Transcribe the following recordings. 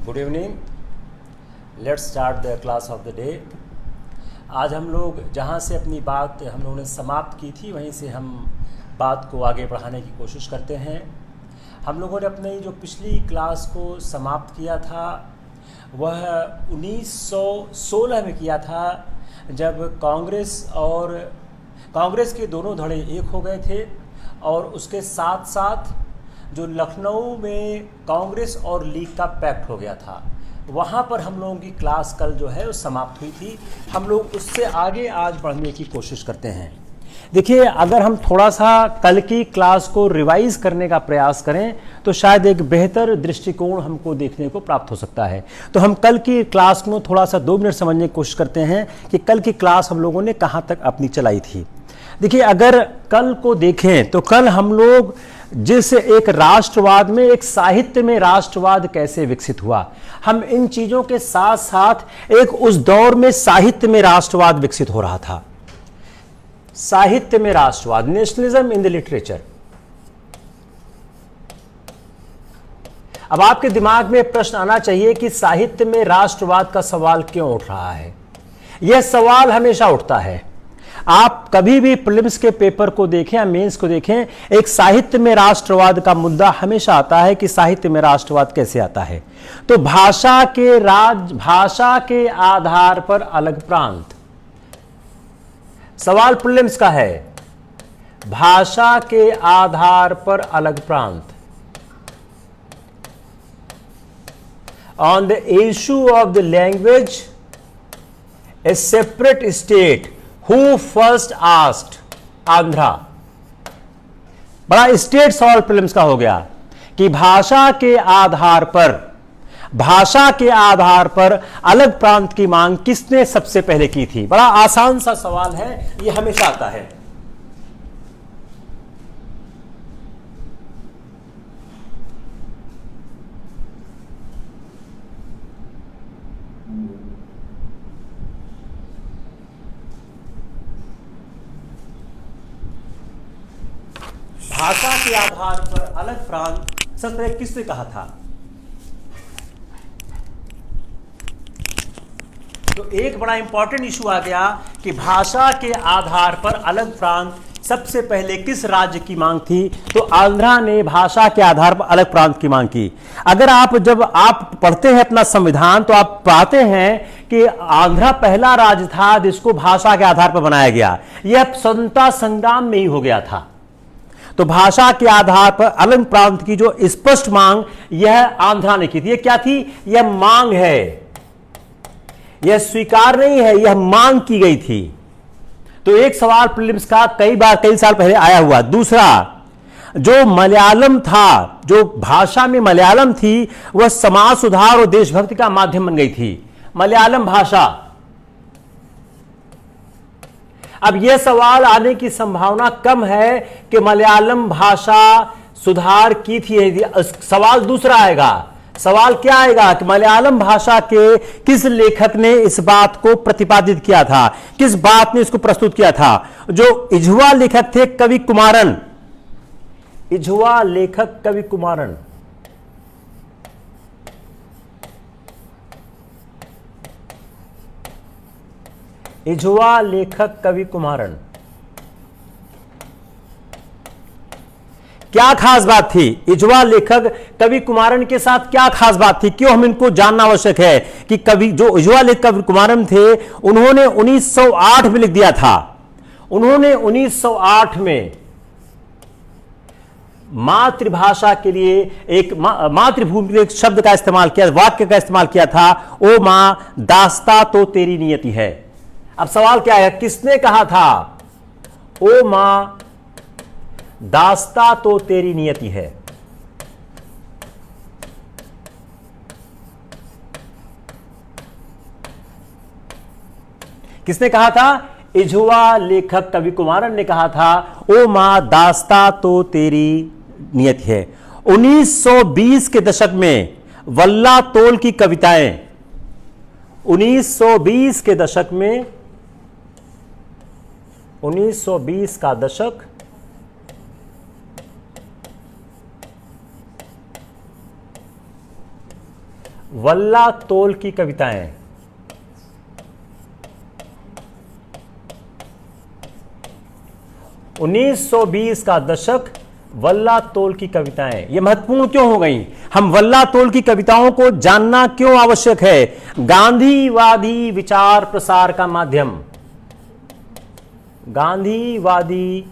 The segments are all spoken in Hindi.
Good evening. Let's start the class of the day. आज हम लोग जहाँ से अपनी बात हम लोगों ने समाप्त की थी वहीं से हम बात को आगे बढ़ाने की कोशिश करते हैं। हम लोगों ने अपनी जो पिछली क्लास को समाप्त किया था वह 1916 में किया था, जब कांग्रेस के दोनों धड़े एक हो गए थे और उसके साथ साथ जो लखनऊ में कांग्रेस और लीग का पैक्ट हो गया था, वहाँ पर हम लोगों की क्लास कल जो है वो समाप्त हुई थी। हम लोग उससे आगे आज बढ़ने की कोशिश करते हैं। देखिए, अगर हम थोड़ा सा कल की क्लास को रिवाइज करने का प्रयास करें तो शायद एक बेहतर दृष्टिकोण हमको देखने को प्राप्त हो सकता है। तो हम कल की क्लास को थोड़ा सा 2 मिनट समझने की कोशिश करते हैं कि कल की क्लास हम लोगों ने कहाँ तक अपनी चलाई थी। देखिए, अगर कल को देखें तो कल हम लोग जिस एक राष्ट्रवाद में, एक साहित्य में राष्ट्रवाद कैसे विकसित हुआ, हम इन चीजों के साथ साथ एक उस दौर में साहित्य में राष्ट्रवाद विकसित हो रहा था। साहित्य में राष्ट्रवाद, नेशनलिज्म इन द लिटरेचर। अब आपके दिमाग में प्रश्न आना चाहिए कि साहित्य में राष्ट्रवाद का सवाल क्यों उठ रहा है। यह सवाल हमेशा उठता है। आप कभी भी प्रीलिम्स के पेपर को देखें या मेंस को देखें, एक साहित्य में राष्ट्रवाद का मुद्दा हमेशा आता है कि साहित्य में राष्ट्रवाद कैसे आता है। तो भाषा के आधार पर अलग प्रांत, सवाल प्रीलिम्स का है। भाषा के आधार पर अलग प्रांत। On the issue of the language A separate state who first asked, Andhra. बड़ा स्टेट सवाल प्रीलिम्स का हो गया कि भाषा के आधार पर अलग प्रांत की मांग किसने सबसे पहले की थी। बड़ा आसान सा सवाल है, यह हमेशा आता है। भाषा के आधार पर अलग प्रांत सबसे पहले किसने कहा था। तो एक बड़ा इंपॉर्टेंट इशू आ गया कि भाषा के आधार पर अलग प्रांत सबसे पहले किस राज्य की मांग थी। तो आंध्रा ने भाषा के आधार पर अलग प्रांत की मांग की। अगर जब आप पढ़ते हैं अपना संविधान तो आप पाते हैं कि आंध्रा पहला राज्य था जिसको भाषा के आधार पर बनाया गया। यह स्वतंत्रता संग्राम में ही हो गया था। तो भाषा के आधार पर अलग प्रांत की जो स्पष्ट मांग यह आंध्रा ने की थी। यह क्या थी? यह मांग है, यह स्वीकार नहीं है, यह मांग की गई थी। तो एक सवाल प्रीलिम्स का कई साल पहले आया हुआ। दूसरा, जो मलयालम था, जो भाषा में मलयालम थी, वह समाज सुधार और देशभक्ति का माध्यम बन गई थी। मलयालम भाषा। अब यह सवाल आने की संभावना कम है कि मलयालम भाषा सुधार की थी। सवाल दूसरा आएगा। सवाल क्या आएगा कि मलयालम भाषा के किस लेखक ने इस बात को प्रतिपादित किया था, किस बात ने इसको प्रस्तुत किया था। जो इझुआ लेखक थे, कवि कुमारन। इझुआ लेखक कवि कुमारन। इझुआ लेखक कवि कुमारन। क्या खास बात थी इझुआ लेखक कवि कुमारन के साथ? क्या खास बात थी, क्यों हम इनको जानना आवश्यक है कि जो इझुआ लेखक कवि कुमारन थे, उन्होंने 1908 में लिख दिया था। उन्होंने 1908 में मातृभाषा के लिए एक मातृभूमि के एक शब्द का इस्तेमाल किया, वाक्य का इस्तेमाल किया था, ओ मां दास्ता तो तेरी नियति है। अब सवाल क्या है, किसने कहा था ओ मां दास्ता तो तेरी नियति है? किसने कहा था? इझुआ लेखक कवि कुमारन ने कहा था, ओ मां दास्ता तो तेरी नियति है। 1920 के दशक में वल्ला तोल की कविताएं, 1920 के दशक में, 1920 का दशक वल्लातोल की कविताएं। उन्नीस सौ 20 का दशक, वल्लातोल की कविताएं। ये महत्वपूर्ण क्यों हो गई? हम वल्लातोल की कविताओं को जानना क्यों आवश्यक है? गांधीवादी विचार प्रसार का माध्यम, गांधीवादी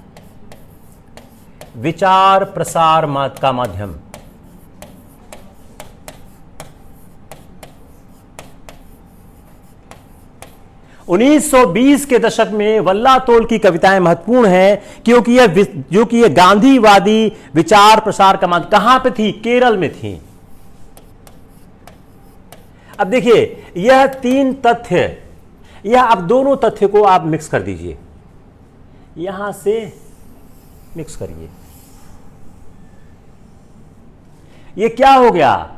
विचार प्रसार का माध्यम। उन्नीस सौ 20 के दशक में वल्लातोल की कविताएं महत्वपूर्ण हैं क्योंकि यह गांधीवादी विचार प्रसार का माध्यम। कहां पे थी? केरल में थी। अब देखिए, यह 3 तथ्य, यह अब दोनों तथ्य को आप मिक्स कर दीजिए, यहां से मिक्स करिए। यह क्या हो गया?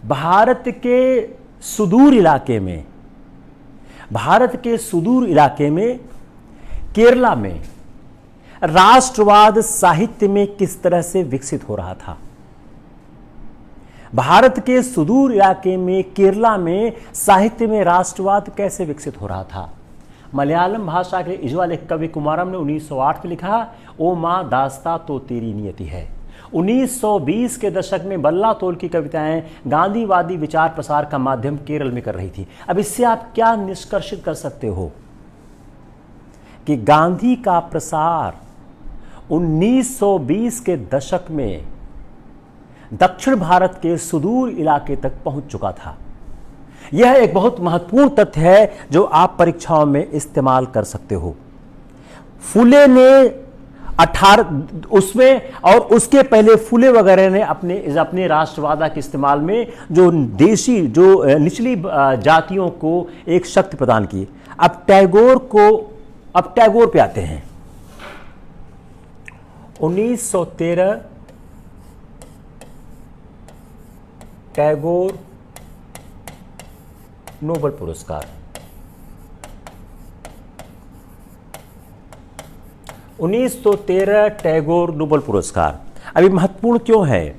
भारत के सुदूर इलाके में, भारत के सुदूर इलाके में, केरला में राष्ट्रवाद साहित्य में किस तरह से विकसित हो रहा था। भारत के सुदूर इलाके में, केरला में साहित्य में राष्ट्रवाद कैसे विकसित हो रहा था। मलयालम भाषा के इजवा लेखक कवि कुमारम ने 1908 में लिखा, ओ मां दास्ता तो तेरी नियति है। 1920 के दशक में वल्लातोल की कविताएं गांधीवादी विचार प्रसार का माध्यम केरल में कर रही थी। अब इससे आप क्या निष्कर्षित कर सकते हो कि गांधी का प्रसार 1920 के दशक में दक्षिण भारत के सुदूर इलाके तक पहुंच चुका था। यह एक बहुत महत्वपूर्ण तथ्य है जो आप परीक्षाओं में इस्तेमाल कर सकते हो। फुले ने 18 उसमें, और उसके पहले फुले वगैरह ने अपने राष्ट्रवाद के इस्तेमाल में जो देशी, जो निचली जातियों को एक शक्ति प्रदान की। अब टैगोर पे आते हैं। 1913 टैगोर नोबेल पुरस्कार। 1913 टैगोर नोबेल पुरस्कार। अभी महत्वपूर्ण क्यों है?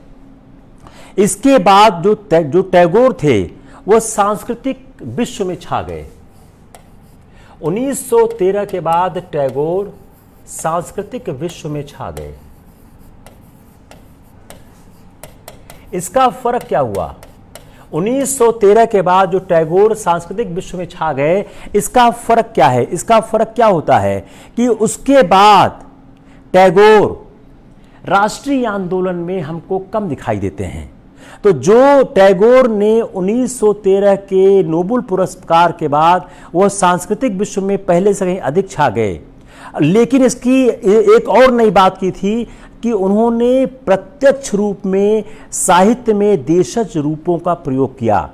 इसके बाद जो टैगोर थे वह सांस्कृतिक विश्व में छा गए। 1913 के बाद टैगोर सांस्कृतिक विश्व में छा गए। इसका फर्क क्या हुआ? 1913 के बाद जो टैगोर सांस्कृतिक विश्व में छा गए, इसका फर्क क्या है? इसका फर्क क्या होता है कि उसके बाद टैगोर राष्ट्रीय आंदोलन में हमको कम दिखाई देते हैं। तो जो टैगोर ने 1913 के नोबेल पुरस्कार के बाद वह सांस्कृतिक विश्व में पहले से कहीं अधिक छा गए। लेकिन इसकी एक और नई बात की थी कि उन्होंने प्रत्यक्ष रूप में साहित्य में देशज रूपों का प्रयोग किया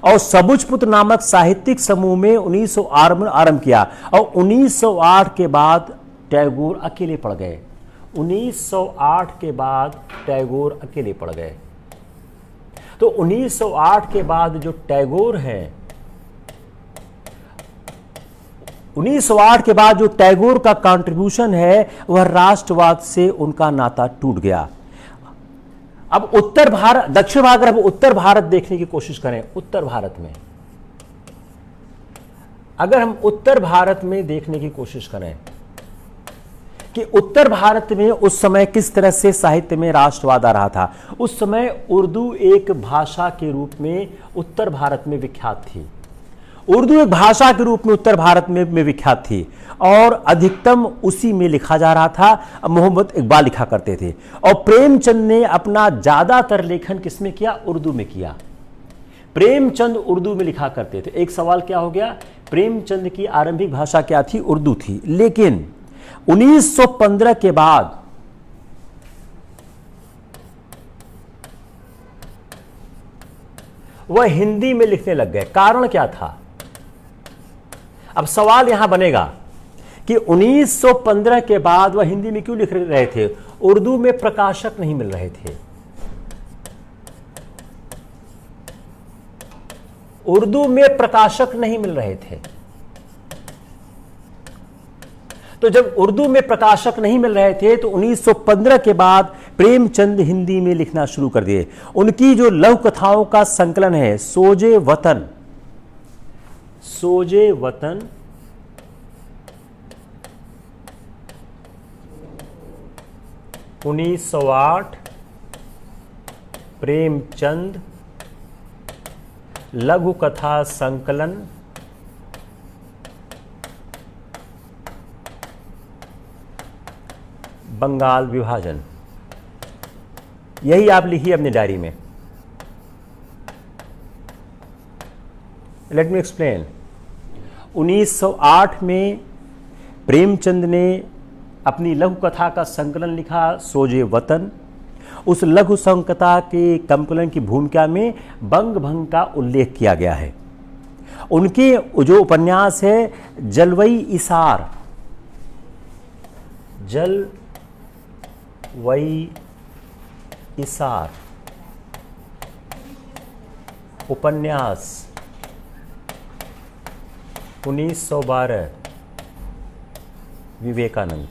और सबुजपुत्र नामक साहित्यिक समूह में 1908 में आरंभ किया और 1908 के बाद टैगोर अकेले पड़ गए। 1908 के बाद टैगोर अकेले पड़ गए। तो 1908 के बाद जो टैगोर हैं, 1908 के बाद जो टैगोर का कंट्रीब्यूशन है वह राष्ट्रवाद से उनका नाता टूट गया। अब उत्तर भारत, दक्षिण भारत, अगर उत्तर भारत देखने की कोशिश करें, उत्तर भारत में अगर हम उत्तर भारत में देखने की कोशिश करें कि उत्तर भारत में उस समय किस तरह से साहित्य में राष्ट्रवाद आ रहा था। उस समय उर्दू एक भाषा के रूप में उत्तर भारत में विख्यात थी। उर्दू एक भाषा के रूप में उत्तर भारत में विख्यात थी और अधिकतम उसी में लिखा जा रहा था। मोहम्मद इकबाल लिखा करते थे और प्रेमचंद ने अपना ज्यादातर लेखन किसमें किया? उर्दू में किया। प्रेमचंद उर्दू में लिखा करते थे। एक सवाल क्या हो गया? प्रेमचंद की आरंभिक भाषा क्या थी? उर्दू थी। लेकिन 1915 के बाद वह हिंदी में लिखने लग गए। कारण क्या था? अब सवाल यहां बनेगा कि 1915 के बाद वह हिंदी में क्यों लिख रहे थे? उर्दू में प्रकाशक नहीं मिल रहे थे। उर्दू में प्रकाशक नहीं मिल रहे थे। तो जब उर्दू में प्रकाशक नहीं मिल रहे थे तो 1915 के बाद प्रेमचंद हिंदी में लिखना शुरू कर दिए। उनकी जो लघु कथाओं का संकलन है सोजे वतन, सोजे वतन, 1908, प्रेमचंद लघु कथा संकलन, बंगाल विभाजन। यही आप लिखिए अपनी डायरी में। Late me explain. 1908 में प्रेमचंद ने अपनी लघु कथा का संकलन लिखा सोजे वतन। उस लघु संकथा के संकलन की भूमिका में बंग भंग का उल्लेख किया गया है। उनके जो उपन्यास है जलवई इसार, जलवई इसार उपन्यास 1912, विवेकानंद।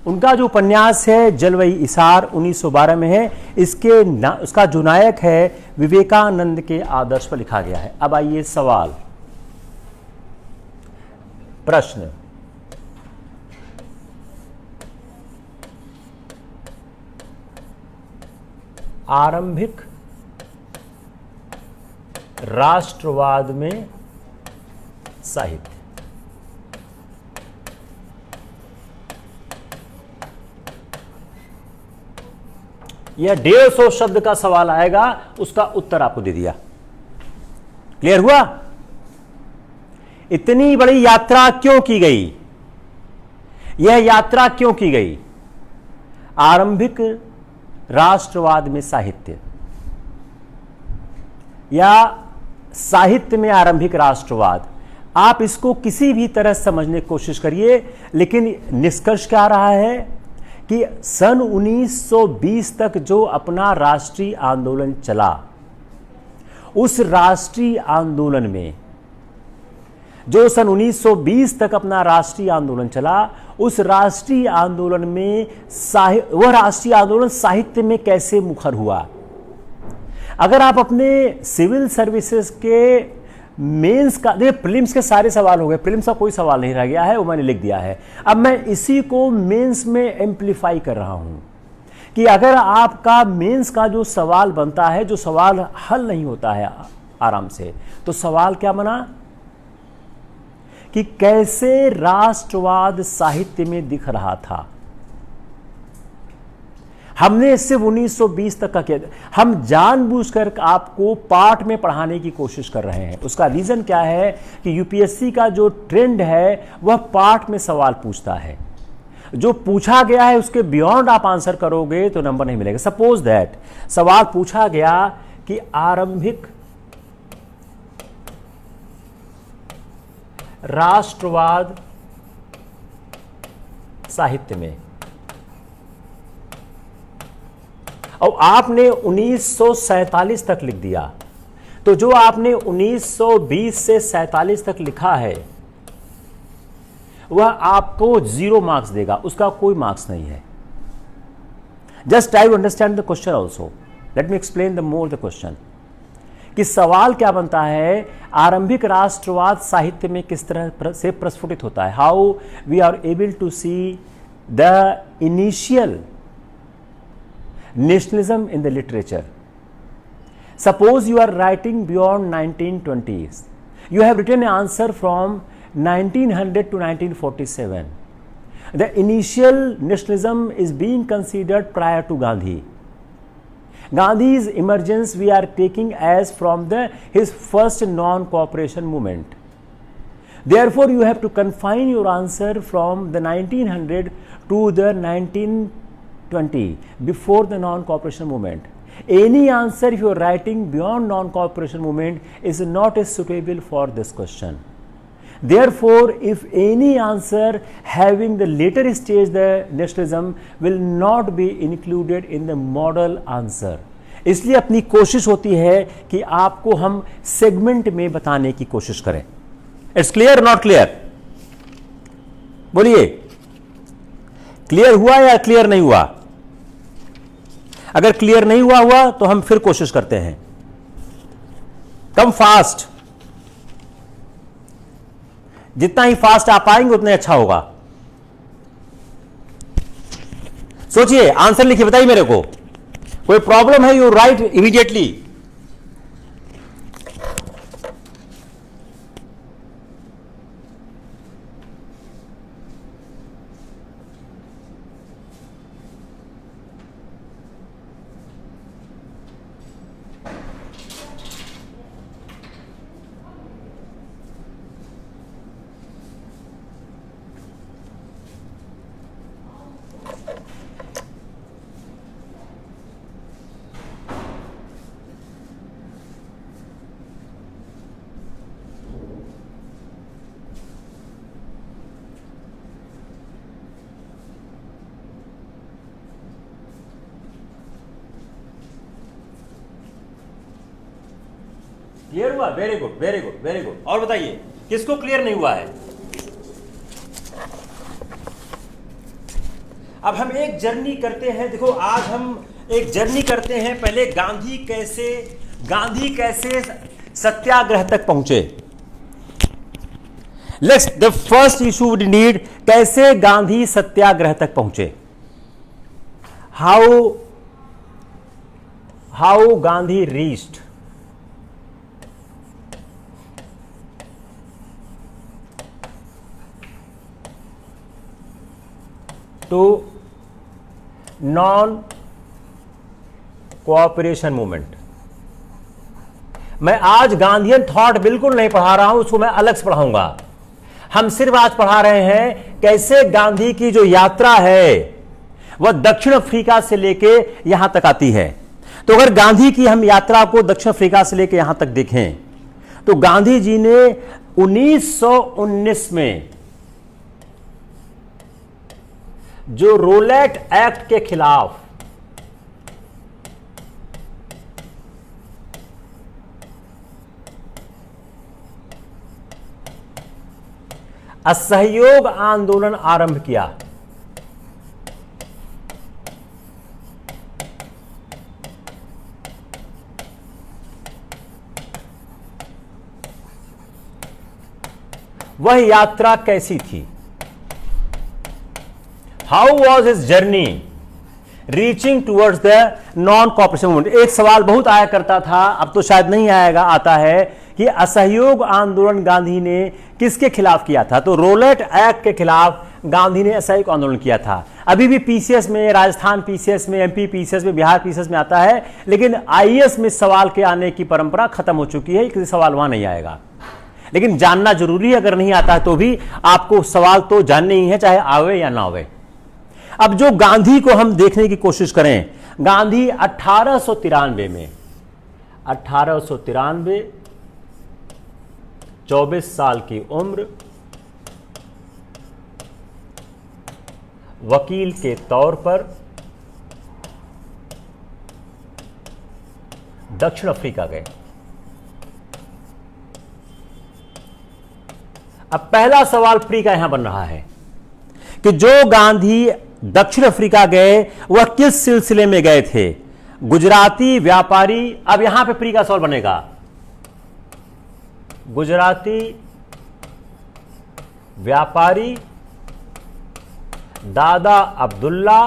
उनका जो उपन्यास है जलवई इसार 1912 में है। उसका जो नायक है विवेकानंद के आदर्श पर लिखा गया है। अब आइए सवाल, प्रश्न। आरंभिक राष्ट्रवाद में साहित्य। यह 150 शब्द का सवाल आएगा, उसका उत्तर आपको दे दिया। क्लियर हुआ? इतनी बड़ी यात्रा क्यों की गई? यह यात्रा क्यों की गई? आरंभिक राष्ट्रवाद में साहित्य या साहित्य में आरंभिक राष्ट्रवाद, आप इसको किसी भी तरह समझने की कोशिश करिए, लेकिन निष्कर्ष क्या रहा है कि सन 1920 तक जो अपना राष्ट्रीय आंदोलन चला, उस राष्ट्रीय आंदोलन में जो सन 1920 तक अपना राष्ट्रीय आंदोलन चला, उस राष्ट्रीय आंदोलन में वह राष्ट्रीय आंदोलन साहित्य में कैसे मुखर हुआ। अगर आप अपने सिविल सर्विसेज के मेंस का, देखिए प्रीलिम्स के सारे सवाल हो गए, प्रीलिम्स का कोई सवाल नहीं रह गया है, वो मैंने लिख दिया है। अब मैं इसी को मेंस में एम्प्लीफाई कर रहा हूं कि अगर आपका मेंस का जो सवाल बनता है, जो सवाल हल नहीं होता है आराम से, तो सवाल क्या बना कि कैसे राष्ट्रवाद साहित्य में दिख रहा था। हमने सिर्फ 1920 तक का किया। हम जानबूझकर आपको पाठ में पढ़ाने की कोशिश कर रहे हैं। उसका रीजन क्या है कि यूपीएससी का जो ट्रेंड है वह पाठ में सवाल पूछता है। जो पूछा गया है उसके बियॉन्ड आप आंसर करोगे तो नंबर नहीं मिलेगा। सपोज दैट सवाल पूछा गया कि आरंभिक राष्ट्रवाद साहित्य में, और आपने 1947 तक लिख दिया, तो जो आपने 1920 से 47 तक लिखा है वह आपको 0 मार्क्स देगा, उसका कोई मार्क्स नहीं है। Just try to understand the question also. Let me explain the more the question कि सवाल क्या बनता है, आरंभिक राष्ट्रवाद साहित्य में किस तरह से प्रस्फुटित होता है। How we are able to see the initial nationalism in the literature. Suppose you are writing beyond 1920s. You have written an answer from 1900 to 1947. The initial nationalism is being considered prior to Gandhi. Gandhi's emergence we are taking as from his first non-cooperation movement. Therefore, you have to confine your answer from the 1900 to the 1920, before the non-cooperation movement. Any answer if you are writing beyond non-cooperation movement is not as suitable for this question. Therefore, if any answer having the later stage the nationalism will not be included in the model answer. इसलिए अपनी कोशिश होती है कि आपको हम सेगमेंट में बताने की कोशिश करें। It's clear not clear? बोलिए। क्लियर हुआ या क्लियर नहीं हुआ? अगर क्लियर नहीं हुआ तो हम फिर कोशिश करते हैं। कम फास्ट, जितना ही फास्ट आप आएंगे उतना अच्छा होगा। सोचिए, आंसर लिखिए, बताइए मेरे को। कोई प्रॉब्लम है, यू राइट इमीडिएटली। क्लियर हुआ? Very good, very good, very good. और बताइए किसको क्लियर नहीं हुआ है? अब हम एक जर्नी करते हैं। देखो, आज हम एक जर्नी करते हैं। पहले गांधी कैसे सत्याग्रह तक पहुंचे। Let's the first issue we need, कैसे गांधी सत्याग्रह तक पहुंचे। How Gandhi reached to non cooperation movement. मैं आज गांधीयन थॉट बिल्कुल नहीं पढ़ा रहा हूं, उसको मैं अलग से पढ़ाऊंगा। हम सिर्फ आज पढ़ा रहे हैं कैसे गांधी की जो यात्रा है वह दक्षिण अफ्रीका से लेके यहां तक आती है। तो अगर गांधी की हम यात्रा को दक्षिण अफ्रीका से लेके यहां तक देखें तो गांधी जी ने 1919 में जो रोलेट एक्ट के खिलाफ असहयोग आंदोलन आरंभ किया, वह यात्रा कैसी थी? How was his journey reaching towards the non cooperation movement. एक सवाल बहुत आया करता था, अब तो शायद नहीं आएगा, आता है कि असहयोग आंदोलन गांधी ने किसके खिलाफ किया था? तो रोलेट एक्ट के खिलाफ गांधी ने असहयोग आंदोलन किया था। अभी भी पीसीएस में, राजस्थान पीसीएस में, एमपी पीसीएस में, बिहार पीसीएस में आता है, लेकिन आईएएस में सवाल के आने की परंपरा खत्म हो चुकी है, किसी सवाल वहां नहीं आएगा। लेकिन जानना जरूरी है, अगर नहीं आता है तो भी आपको सवाल तो जानने ही है, चाहे आवे या ना आवे। अब जो गांधी को हम देखने की कोशिश करें, गांधी 1893 में 24 साल की उम्र, वकील के तौर पर दक्षिण अफ्रीका गए। अब पहला सवाल प्री का यहां बन रहा है कि जो गांधी दक्षिण अफ्रीका गए वह किस सिलसिले में गए थे? गुजराती व्यापारी। अब यहां पे प्री का सवाल बनेगा, गुजराती व्यापारी दादा अब्दुल्ला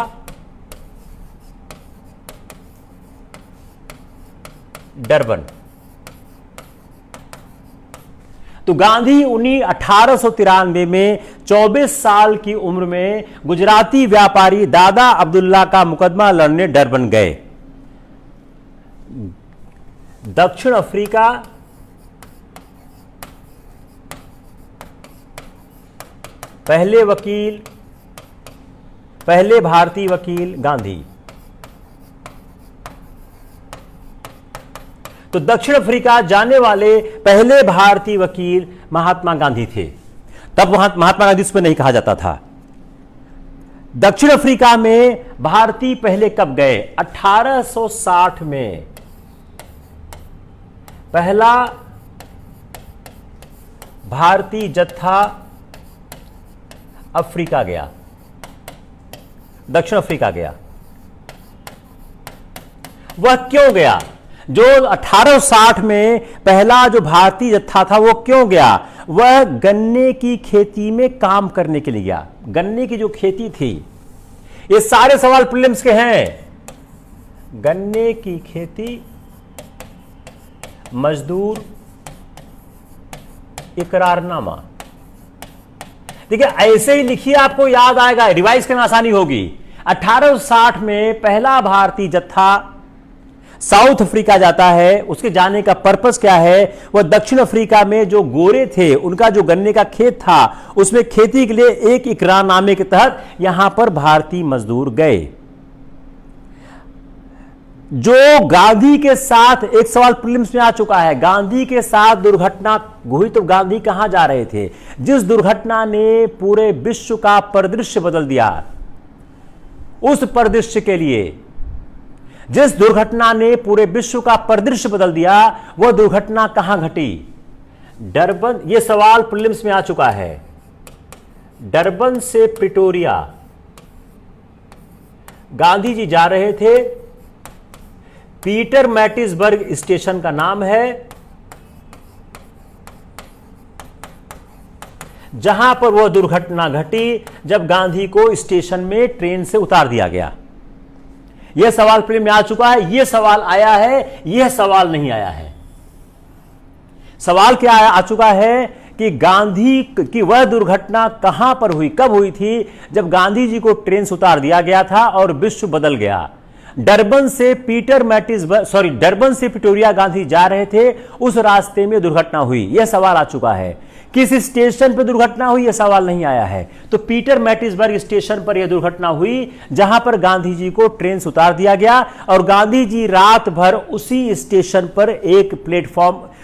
डरबन। तो गांधी 1893 में 24 साल की उम्र में गुजराती व्यापारी दादा अब्दुल्ला का मुकदमा लड़ने डरबन गए। दक्षिण अफ्रीका पहले भारतीय वकील गांधी। तो दक्षिण अफ्रीका जाने वाले पहले भारतीय वकील महात्मा गांधी थे। तब वहां महात्मा गांधी उस पर नहीं कहा जाता था। दक्षिण अफ्रीका में भारतीय पहले कब गए? 1860 में पहला भारतीय जत्था अफ्रीका गया। दक्षिण अफ्रीका गया। वह क्यों गया? जो 1860 में पहला जो भारतीय जत्था था वो क्यों गया? वह गन्ने की खेती में काम करने के लिए गया। गन्ने की जो खेती थी, ये सारे सवाल प्रीलिम्स के हैं। गन्ने की खेती, मजदूर, इकरारनामा। देखिए ऐसे ही लिखिए, आपको याद आएगा, रिवाइज करना आसानी होगी। 1860 में पहला भारतीय जत्था साउथ अफ्रीका जाता है। उसके जाने का पर्पस क्या है? वह दक्षिण अफ्रीका में जो गोरे थे, उनका जो गन्ने का खेत था, उसमें खेती के लिए एक इकरारनामे के तहत यहां पर भारतीय मजदूर गए। जो गांधी के साथ, एक सवाल प्रीलिम्स में आ चुका है, गांधी के साथ दुर्घटना हुई तो गांधी कहां जा रहे थे? जिस दुर्घटना ने पूरे विश्व का परिदृश्य बदल दिया, उस परिदृश्य के लिए, जिस दुर्घटना ने पूरे विश्व का परिदृश्य बदल दिया, वह दुर्घटना कहां घटी? डरबन। यह सवाल प्रीलिम्स में आ चुका है। डरबन से प्रिटोरिया गांधी जी जा रहे थे। पीटर मैटिसबर्ग स्टेशन का नाम है, जहां पर वह दुर्घटना घटी जब गांधी को स्टेशन में ट्रेन से उतार दिया गया। यह सवाल प्रीलिम में आ चुका है। यह सवाल आया है, यह सवाल नहीं आया है। सवाल क्या आ चुका है कि गांधी की वह दुर्घटना कहां पर हुई, कब हुई थी? जब गांधी जी को ट्रेन से उतार दिया गया था और विश्व बदल गया। डरबन से डरबन से प्रिटोरिया गांधी जा रहे थे, उस रास्ते में दुर्घटना हुई। यह सवाल आ चुका है। किस स्टेशन पर दुर्घटना हुई, यह सवाल नहीं आया है। तो पीटर मैटिसबर्ग स्टेशन पर यह दुर्घटना हुई, जहां पर गांधी जी को ट्रेन से उतार दिया गया और गांधी जी रात भर उसी स्टेशन पर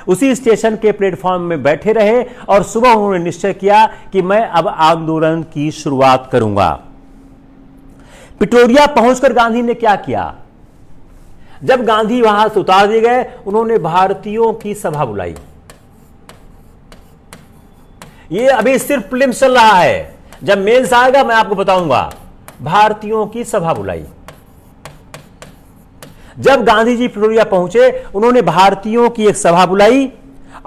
उसी स्टेशन के प्लेटफॉर्म में बैठे रहे और सुबह उन्होंने निश्चय किया कि मैं अब आंदोलन की शुरुआत करूंगा। प्रिटोरिया पहुंचकर गांधी ने क्या किया? जब गांधी वहां से उतार दिए गए, उन्होंने भारतीयों की सभा बुलाई। ये अभी सिर्फ प्रीलिम्स चल रहा है, जब मेंस आएगा मैं आपको बताऊंगा। भारतीयों की सभा बुलाई। जब गांधी जी प्रिटोरिया पहुंचे, उन्होंने भारतीयों की एक सभा बुलाई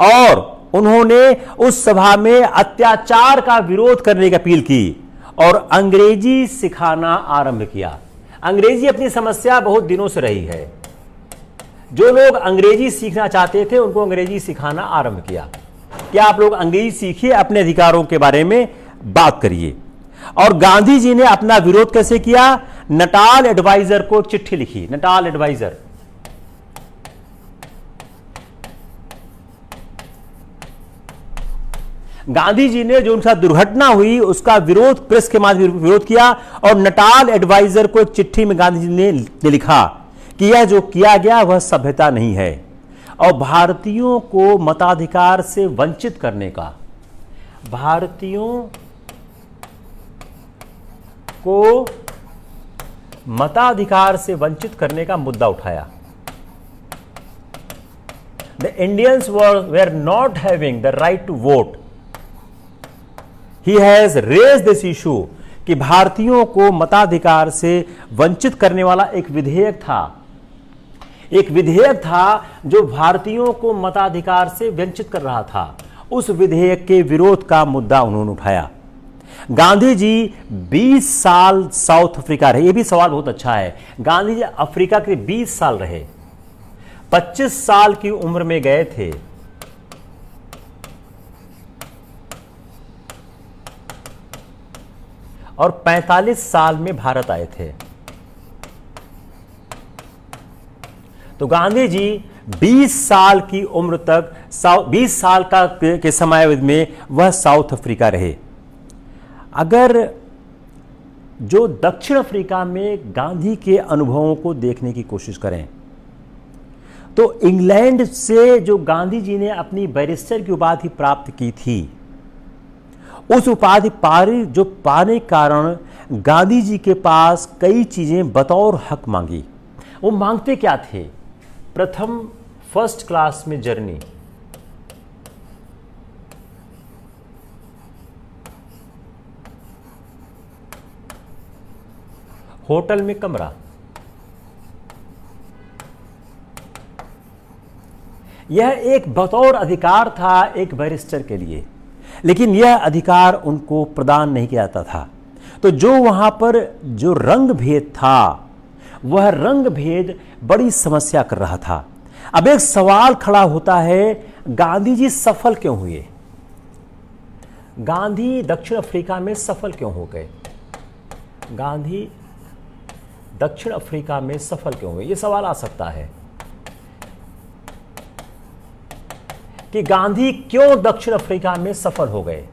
और उन्होंने उस सभा में अत्याचार का विरोध करने की अपील की और अंग्रेजी सिखाना आरंभ किया। अंग्रेजी अपनी समस्या बहुत दिनों से रही है। जो लोग अंग्रेजी सीखना चाहते थे, उनको अंग्रेजी सिखाना आरंभ किया। क्या आप लोग अंग्रेजी सीखिए, अपने अधिकारों के बारे में बात करिए। और गांधी जी ने अपना विरोध कैसे किया? नटाल एडवाइजर को चिट्ठी लिखी। नटाल एडवाइजर, गांधी जी ने जो उनके साथ दुर्घटना हुई उसका विरोध प्रेस के माध्यम से विरोध किया और नटाल एडवाइजर को एक चिट्ठी में गांधी जी ने लिखा कि यह जो किया गया वह सभ्यता नहीं है और भारतीयों को मताधिकार से वंचित करने का, भारतीयों को मताधिकार से वंचित करने का मुद्दा उठाया। The Indians were not having the right to vote. He has raised this issue कि भारतीयों को मताधिकार से वंचित करने वाला एक विधेयक था जो भारतीयों को मताधिकार से वंचित कर रहा था। उस विधेयक के विरोध का मुद्दा उन्होंने उठाया। गांधी जी 20 साल साउथ अफ्रीका रहे। यह भी सवाल बहुत अच्छा है। गांधी जी अफ्रीका के 20 साल रहे। 25 साल की उम्र में गए थे। और 45 साल में भारत आए थे। तो गांधी जी 20 साल की उम्र तक 20 साल के समयावधि में वह साउथ अफ्रीका रहे। अगर जो दक्षिण अफ्रीका में गांधी के अनुभवों को देखने की कोशिश करें तो इंग्लैंड से जो गांधी जी ने अपनी बैरिस्टर की उपाधि प्राप्त की थी, उस उपाधि पाने के कारण गांधी जी के पास कई चीजें बतौर हक मांगी। वो मांगते क्या थे? प्रथम फर्स्ट क्लास में जर्नी, होटल में कमरा। यह एक बतौर अधिकार था एक बैरिस्टर के लिए, लेकिन यह अधिकार उनको प्रदान नहीं किया जाता था। तो जो वहां पर जो रंग भेद था, वह रंग भेद बड़ी समस्या कर रहा था। अब एक सवाल खड़ा होता है, गांधी जी सफल क्यों हुए? गांधी दक्षिण अफ्रीका में सफल क्यों हो गए? गांधी दक्षिण अफ्रीका में सफल क्यों हुए? यह सवाल आ सकता है कि गांधी क्यों दक्षिण अफ्रीका में सफल हो गए?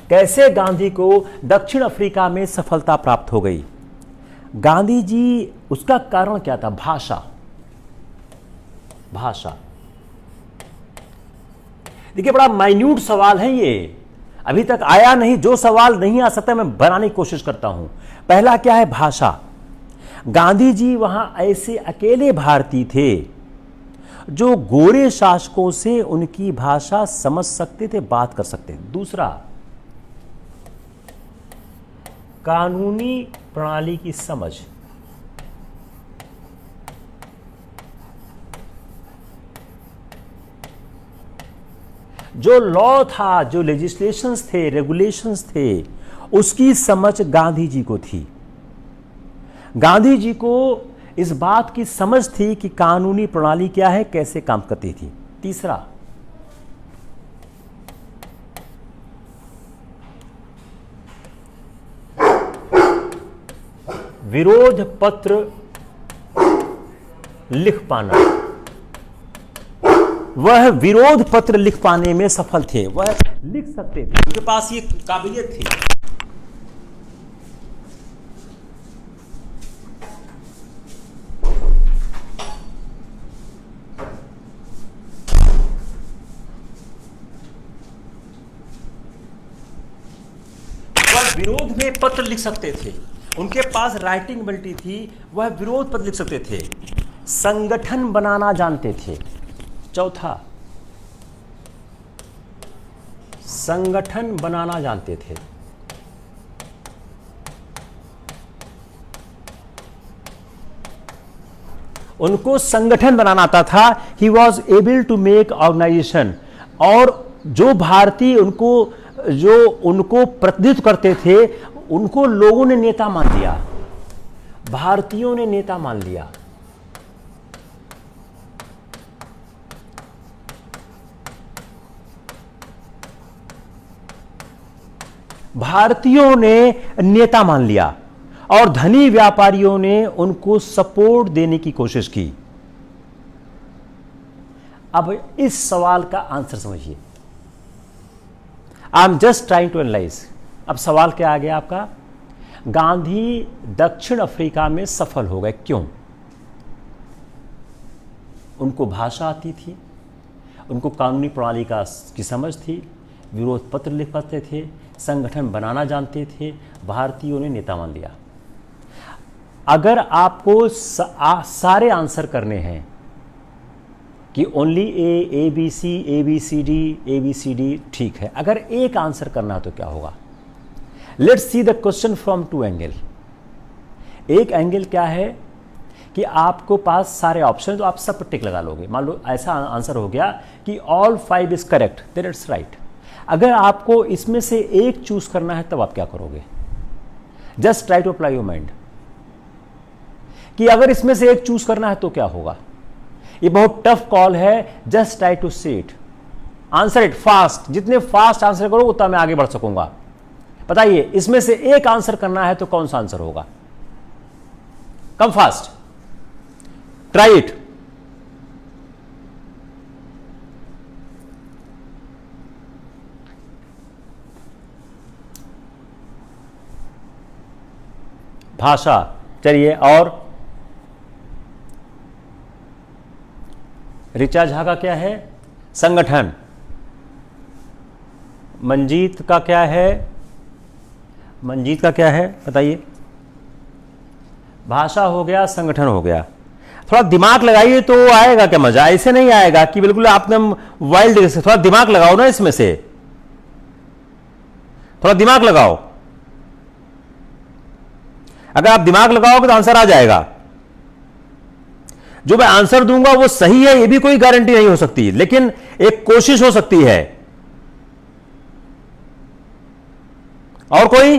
कैसे गांधी को दक्षिण अफ्रीका में सफलता प्राप्त हो गई? गांधी जी, उसका कारण क्या था? भाषा। भाषा, देखिए बड़ा माइन्यूट सवाल है ये, अभी तक आया नहीं। जो सवाल नहीं आ सकता मैं बनाने की कोशिश करता हूं। पहला क्या है? भाषा। गांधी जी वहां ऐसे अकेले भारतीय थे जो गोरे शासकों से उनकी भाषा समझ सकते थे, बात कर सकते थे। दूसरा, कानूनी प्रणाली की समझ। जो लॉ था, जो लेजिस्लेशंस थे, रेगुलेशंस थे, उसकी समझ गांधी जी को थी। गांधी जी को इस बात की समझ थी कि कानूनी प्रणाली क्या है, कैसे काम करती थी। तीसरा, विरोध पत्र लिख पाना। वह विरोध पत्र लिख पाने में सफल थे, वह लिख सकते थे, उनके पास ये काबिलियत थी। वह विरोध में पत्र लिख सकते थे, उनके पास राइटिंग एबिलिटी थी, वह विरोध पत्र लिख सकते थे, संगठन बनाना जानते थे। चौथा, संगठन बनाना जानते थे। उनको संगठन बनाना आता था। He was able to make organisation. और जो भारतीय उनको प्रतिनिधित्व करते थे, उनको लोगों ने नेता मान लिया, भारतीयों ने नेता मान लिया। भारतीयों ने नेता मान लिया और धनी व्यापारियों ने उनको सपोर्ट देने की कोशिश की। अब इस सवाल का आंसर समझिए। I am just trying to analyse. अब सवाल क्या आ गया आपका? गांधी दक्षिण अफ्रीका में सफल हो गए, क्यों? उनको भाषा आती थी, उनको कानूनी प्रणाली की समझ थी, विरोध पत्र लिख पाते थे, संगठन बनाना जानते थे, भारतीयों ने नेता मान लिया। अगर आपको सारे आंसर करने हैं कि only A B C D, ठीक है। अगर एक आंसर करना है तो क्या होगा? Let's see the question from two angle. एक एंगल क्या है कि आपको पास सारे ऑप्शन, तो आप सब पर टिक लगा लोगे। मान लो ऐसा आंसर हो गया कि all 5 is correct, then it's right. अगर आपको इसमें से एक चूज करना है तब आप क्या करोगे? Just try to apply your mind कि अगर इसमें से एक चूज करना है तो क्या होगा। ये बहुत टफ कॉल है। Just try to see it, answer it fast. जितने फास्ट आंसर करो उतना मैं आगे बढ़ सकूंगा। बताइए, इसमें से एक आंसर करना है तो कौन सा आंसर होगा? Come fast, try it. भाषा, चलिए। और ऋचा झा का क्या है? संगठन। मंजीत का क्या है? मंजीत का क्या है बताइए? भाषा हो गया, संगठन हो गया। थोड़ा दिमाग लगाइए तो आएगा क्या मजा? ऐसे नहीं आएगा कि बिल्कुल आपने वाइल्ड से। थोड़ा दिमाग लगाओ ना इसमें से, थोड़ा दिमाग लगाओ। अगर आप दिमाग लगाओगे तो आंसर आ जाएगा। जो मैं आंसर दूंगा वो सही है ये भी कोई गारंटी नहीं हो सकती, लेकिन एक कोशिश हो सकती है। और कोई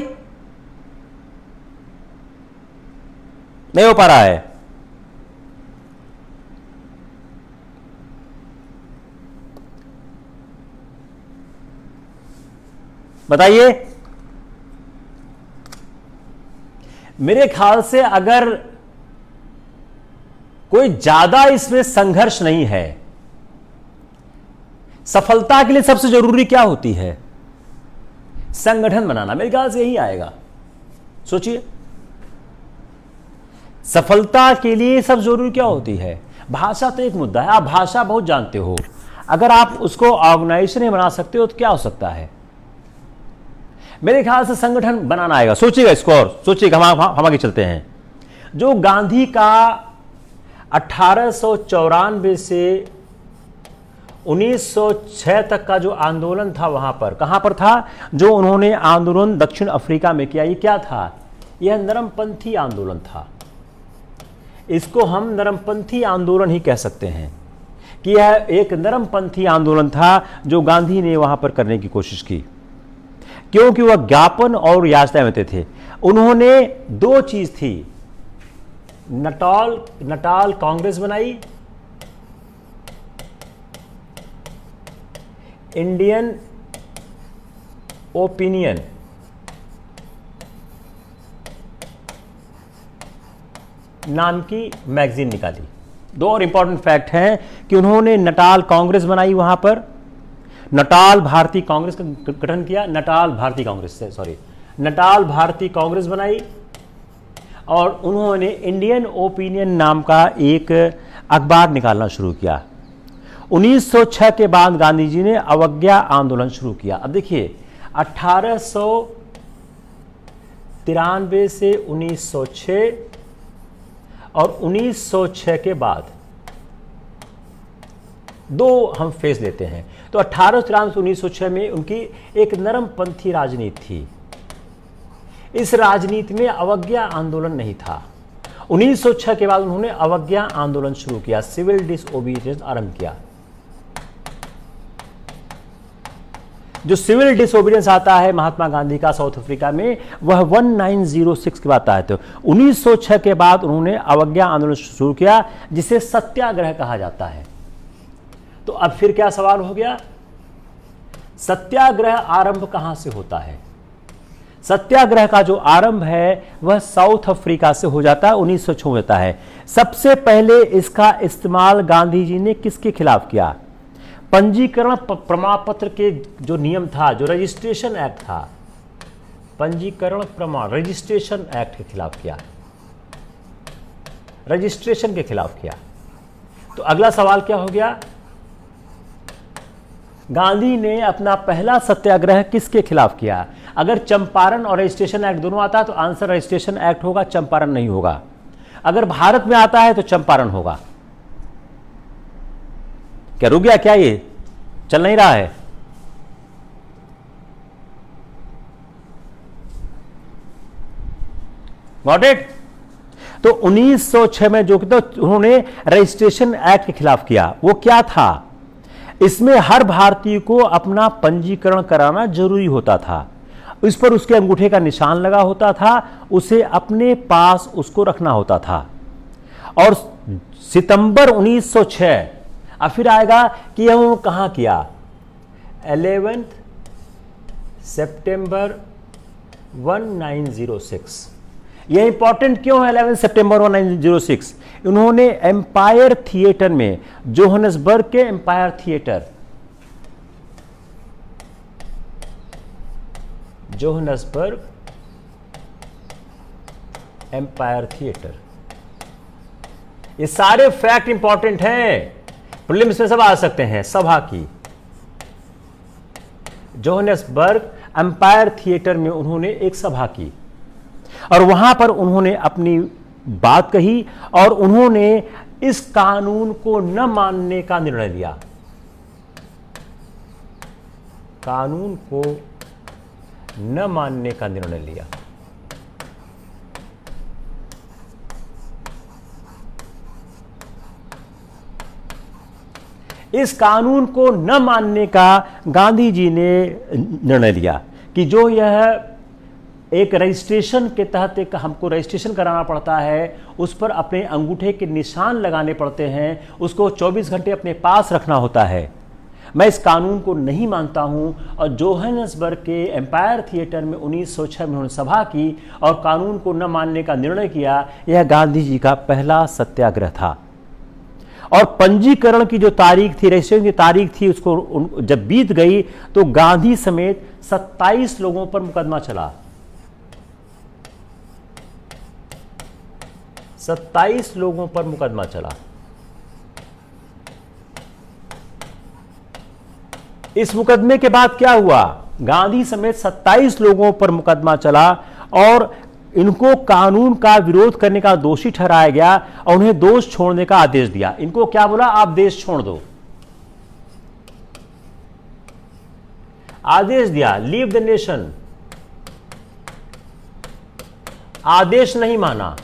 नहीं हो पा रहा है? बताइए। मेरे ख्याल से अगर कोई ज्यादा इसमें संघर्ष नहीं है, सफलता के लिए सबसे जरूरी क्या होती है? संगठन बनाना। मेरे ख्याल से यही आएगा। सोचिए, सफलता के लिए सब जरूरी क्या होती है? भाषा तो एक मुद्दा है, आप भाषा बहुत जानते हो, अगर आप उसको ऑर्गेनाइजेशन नहीं बना सकते हो तो क्या हो सकता है? मेरे ख्याल से संगठन बनाना आएगा। सोचिएगा इसको और सोचिएगा, हम आगे चलते हैं। जो गांधी का 1894 से 1906 तक का जो आंदोलन था, वहां पर कहां पर था? जो उन्होंने आंदोलन दक्षिण अफ्रीका में किया, ये क्या था? यह नरमपंथी आंदोलन था। इसको हम नरमपंथी आंदोलन ही कह सकते हैं कि यह एक नरमपंथी आंदोलन था जो गांधी ने वहां पर करने की कोशिश की, क्योंकि वह ज्ञापन और याचना में थे। उन्होंने दो चीज थी, नटाल कांग्रेस बनाई, इंडियन ओपिनियन नाम की मैगजीन निकाली। दो और इंपॉर्टेंट फैक्ट हैं कि उन्होंने नटाल कांग्रेस बनाई, वहां पर नटाल भारतीय कांग्रेस का गठन किया, नटाल भारतीय कांग्रेस बनाई, और उन्होंने इंडियन ओपिनियन नाम का एक अखबार निकालना शुरू किया। 1906 के बाद गांधी जी ने अवज्ञा आंदोलन शुरू किया। अब देखिए, 1893 से 1906 और 1906 के बाद दो हम फेज लेते हैं। तो 1893 से 1906 में उनकी एक नरमपंथी राजनीति थी। इस राजनीति में अवज्ञा आंदोलन नहीं था। 1906 के बाद उन्होंने अवज्ञा आंदोलन शुरू किया, सिविल डिसओबीडियंस आरंभ किया। जो सिविल डिसओबीडियंस आता है महात्मा गांधी का साउथ अफ्रीका में, वह 1906 के बाद आया था। 1906 के बाद उन्होंने अवज्ञा आंदोलन शुरू किया, जिसे सत्याग्रह कहा जाता है। तो अब फिर क्या सवाल हो गया, सत्याग्रह आरंभ कहां से होता है? सत्याग्रह का जो आरंभ है वह साउथ अफ्रीका से हो जाता है, 1906 होता है। सबसे पहले इसका इस्तेमाल गांधी जी ने किसके खिलाफ किया? पंजीकरण प्रमाण पत्र के जो नियम था, जो रजिस्ट्रेशन एक्ट था, पंजीकरण प्रमाण रजिस्ट्रेशन एक्ट के खिलाफ किया, रजिस्ट्रेशन के खिलाफ किया। तो अगला सवाल क्या हो गया, गांधी ने अपना पहला सत्याग्रह किसके खिलाफ किया? अगर चंपारण और रजिस्ट्रेशन एक्ट दोनों आता है तो आंसर रजिस्ट्रेशन एक्ट होगा, चंपारण नहीं होगा। अगर भारत में आता है तो चंपारण होगा। क्या रुक गया क्या? ये चल नहीं रहा है? Got it? तो 1906 में जो तो उन्होंने रजिस्ट्रेशन एक्ट के खिलाफ किया, वो क्या था? इसमें हर भारतीय को अपना पंजीकरण कराना जरूरी होता था। इस पर उसके अंगूठे का निशान लगा होता था, उसे अपने पास उसको रखना होता था। और सितंबर 1906, अब फिर आएगा कि यह कहां किया? 11 सितंबर 1906। यह इंपॉर्टेंट क्यों है 11 सितंबर 1906? उन्होंने एम्पायर थिएटर में, जोहान्सबर्ग के empire theatre, Johannesburg empire theatre, ये सारे फैक्ट इंपॉर्टेंट हैं, प्रीलिम्स में सब आ सकते हैं। सभा की जोहान्सबर्ग एम्पायर थिएटर में उन्होंने एक सभा की और वहां पर उन्होंने अपनी बात कही और उन्होंने इस कानून को न मानने का निर्णय लिया। कानून को न मानने का निर्णय लिया। इस कानून को न मानने का गांधी जी ने निर्णय लिया कि जो यह एक रजिस्ट्रेशन के तहत एक हमको रजिस्ट्रेशन कराना पड़ता है, उस पर अपने अंगूठे के निशान लगाने पड़ते हैं, उसको 24 घंटे अपने पास रखना होता है। मैं इस कानून को नहीं मानता हूं और जोहान्सबर्ग के एम्पायर थिएटर में 1906 में उन्होंने सभा की और कानून को न मानने का निर्णय किया। यह गांधी जी का पहला सत्याग्रह था। और पंजीकरण की जो तारीख थी, रजिस्ट्रेशन की तारीख थी, उसको जब बीत गई तो गांधी समेत 27 लोगों पर मुकदमा चला। 27 लोगों पर मुकदमा चला। इस मुकदमे के बाद क्या हुआ? गांधी समेत 27 लोगों पर मुकदमा चला और इनको कानून का विरोध करने का दोषी ठहराया गया और उन्हें दोष छोड़ने का आदेश दिया। इनको क्या बोला? आप देश छोड़ दो, आदेश दिया, लीव द नेशन। आदेश नहीं माना।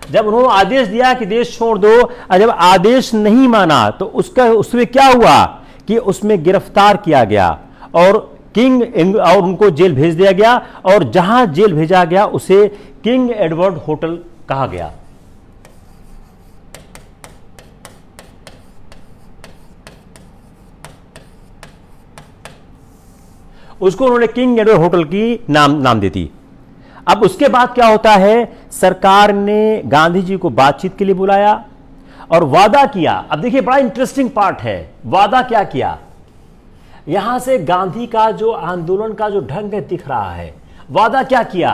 जब उन्होंने आदेश दिया कि देश छोड़ दो और जब आदेश नहीं माना तो उसमें क्या हुआ कि उसमें गिरफ्तार किया गया और किंग और उनको जेल भेज दिया गया और जहां जेल भेजा गया उसे किंग एडवर्ड होटल कहा गया। उसको उन्होंने किंग एडवर्ड होटल की नाम दी थी। अब उसके बाद क्या होता है? सरकार ने गांधी जी को बातचीत के लिए बुलाया और वादा किया। अब देखिए बड़ा इंटरेस्टिंग पार्ट है, वादा क्या किया। यहां से गांधी का जो आंदोलन का जो ढंग दिख रहा है, वादा क्या किया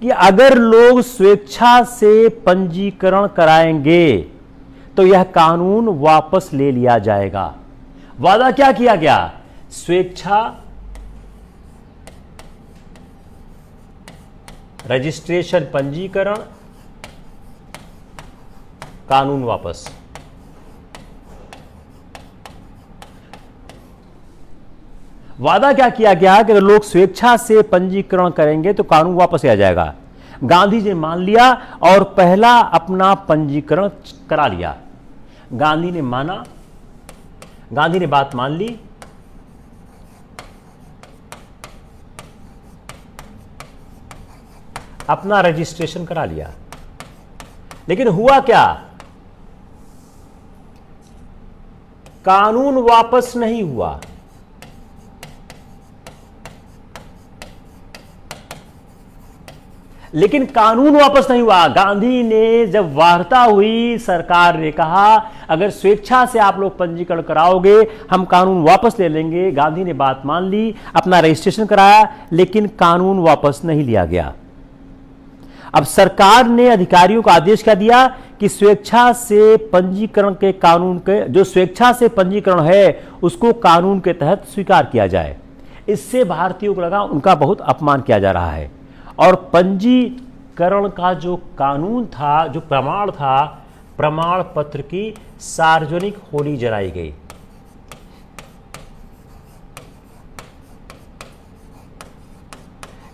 कि अगर लोग स्वेच्छा से पंजीकरण कराएंगे तो यह कानून वापस ले लिया जाएगा। वादा क्या किया गया? स्वेच्छा, रजिस्ट्रेशन, पंजीकरण, कानून वापस। वादा क्या किया गया कि अगर लोग स्वेच्छा से पंजीकरण करेंगे तो कानून वापस आ जाएगा। गांधी जी ने मान लिया और पहला अपना पंजीकरण करा लिया। गांधी ने माना, गांधी ने बात मान ली। अपना रजिस्ट्रेशन करा लिया। लेकिन हुआ क्या? कानून वापस नहीं हुआ। लेकिन कानून वापस नहीं हुआ। गांधी ने जब वार्ता हुई, सरकार ने कहा अगर स्वेच्छा से आप लोग पंजीकरण कराओगे हम कानून वापस ले लेंगे। गांधी ने बात मान ली, अपना रजिस्ट्रेशन कराया, लेकिन कानून वापस नहीं लिया गया। अब सरकार ने अधिकारियों को आदेश क्या दिया कि स्वेच्छा से पंजीकरण के कानून के जो स्वेच्छा से पंजीकरण है उसको कानून के तहत स्वीकार किया जाए। इससे भारतीयों को लगा उनका बहुत अपमान किया जा रहा है और पंजीकरण का जो कानून था, जो प्रमाण था, प्रमाण पत्र की सार्वजनिक होली जलाई गई।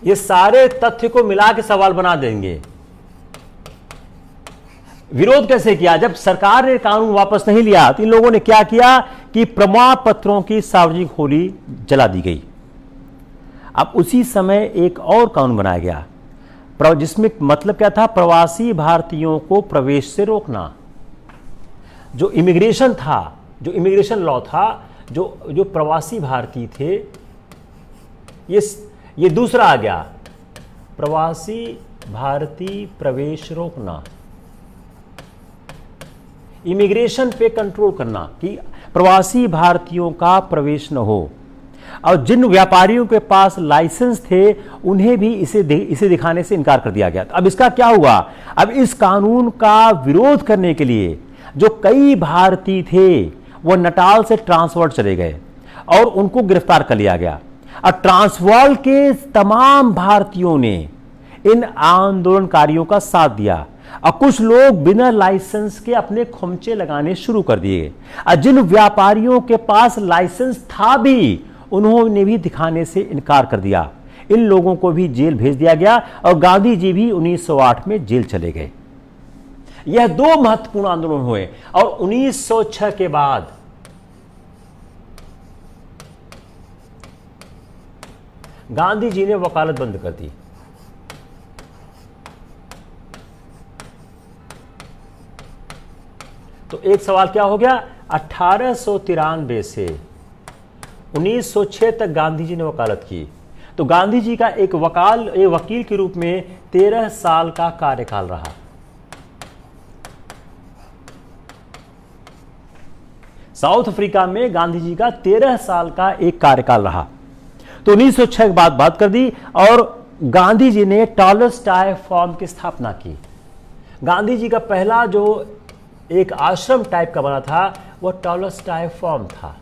ये सारे तथ्य को मिला के सवाल बना देंगे। विरोध कैसे किया? जब सरकार ने कानून वापस नहीं लिया तो इन लोगों ने क्या किया कि प्रमाण पत्रों की सार्वजनिक होली जला दी गई। अब उसी समय एक और कानून बनाया गया जिसमें मतलब क्या था? प्रवासी भारतीयों को प्रवेश से रोकना। जो इमिग्रेशन था, जो इमिग्रेशन लॉ था, जो प्रवासी भारतीय थे, ये दूसरा आ गया, प्रवासी भारतीय प्रवेश रोकना, इमिग्रेशन पे कंट्रोल करना कि प्रवासी भारतीयों का प्रवेश न हो। और जिन व्यापारियों के पास लाइसेंस थे उन्हें भी इसे दिखाने से इनकार कर दिया गया। अब इसका क्या हुआ? अब इस कानून का विरोध करने के लिए जो कई भारतीय थे वो नटाल से ट्रांसवाल चले गए और उनको गिरफ्तार कर लिया गया। और ट्रांसवाल के तमाम भारतीयों ने इन आंदोलनकारियों का साथ दिया और कुछ लोग बिना लाइसेंस के अपने खुमचे लगाने शुरू कर दिए। और जिन व्यापारियों के पास लाइसेंस था भी उन्होंने भी दिखाने से इनकार कर दिया। इन लोगों को भी जेल भेज दिया गया और गांधी जी भी 1908 में जेल चले गए। यह दो महत्वपूर्ण आंदोलन हुए और 1906 के बाद गांधी जी ने वकालत बंद कर दी। तो एक सवाल क्या हो गया, 1893 से 1906 तक गांधी जी ने वकालत की। तो गांधी जी का एक वकील के रूप में 13 साल का कार्यकाल रहा। साउथ अफ्रीका में गांधी जी का 13 साल का एक कार्यकाल रहा। तो 1906 के बाद बात कर दी और गांधी जी ने टॉलस्टॉय फॉर्म की स्थापना की। गांधी जी का पहला जो एक आश्रम टाइप का बना था वह टॉलस्टॉय फॉर्म था।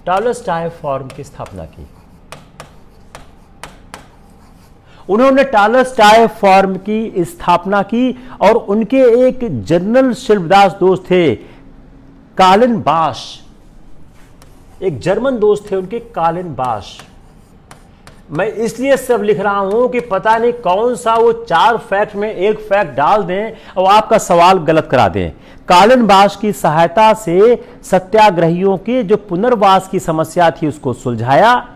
टॉलस्टॉय फॉर्म की स्थापना की उन्होंने। टॉलस्टॉय फॉर्म की स्थापना की और उनके एक जनरल शिल्पदास दोस्त थे कालिन बाश, एक जर्मन दोस्त थे उनके कालिन बाश। मैं इसलिए सब लिख रहा हूं कि पता नहीं कौन सा वो 4 फैक्ट में एक फैक्ट डाल दें और आपका सवाल गलत करा दें। कालिन बाश की सहायता से सत्याग्रहियों के जो पुनर्वास की समस्या थी उसको सुलझाया,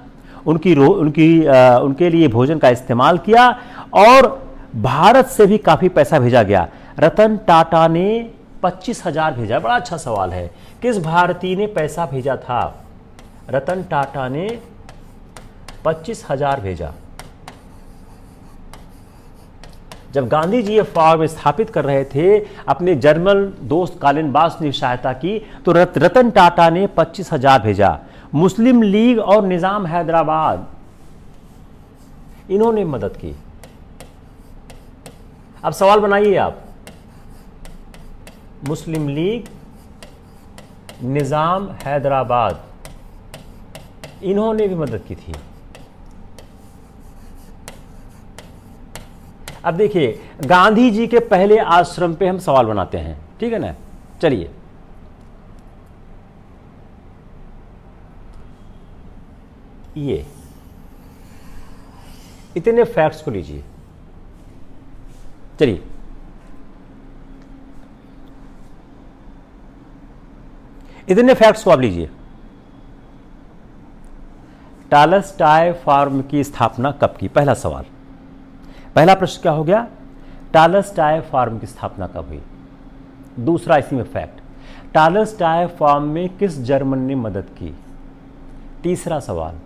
उनके लिए भोजन का इस्तेमाल किया और भारत से भी काफी पैसा भेजा गया। रतन टाटा ने 25,000 भेजा। बड़ा अच्छा सवाल है, किस भारतीय ने पैसा भेजा था? रतन टाटा ने 25,000 भेजा। जब गांधी जी ये फॉर्म स्थापित कर रहे थे, अपने जर्मन दोस्त कालिन बाश ने सहायता की, तो रतन टाटा ने 25,000 भेजा। मुस्लिम लीग और निजाम हैदराबाद, इन्होंने मदद की। अब सवाल बनाइए आप, मुस्लिम लीग, निजाम हैदराबाद, इन्होंने भी मदद की थी। अब देखिए, गांधी जी के पहले आश्रम पे हम सवाल बनाते हैं, ठीक है ना? चलिए, ये इतने फैक्ट्स को लीजिए। चलिए, इतने फैक्ट्स को आप लीजिए। टॉलस्टॉय फॉर्म की स्थापना कब की? पहला सवाल, पहला प्रश्न क्या हो गया? टॉलस्टॉय फॉर्म की स्थापना कब हुई? दूसरा इसी में फैक्ट, टॉलस्टॉय फॉर्म में किस जर्मन ने मदद की? तीसरा सवाल,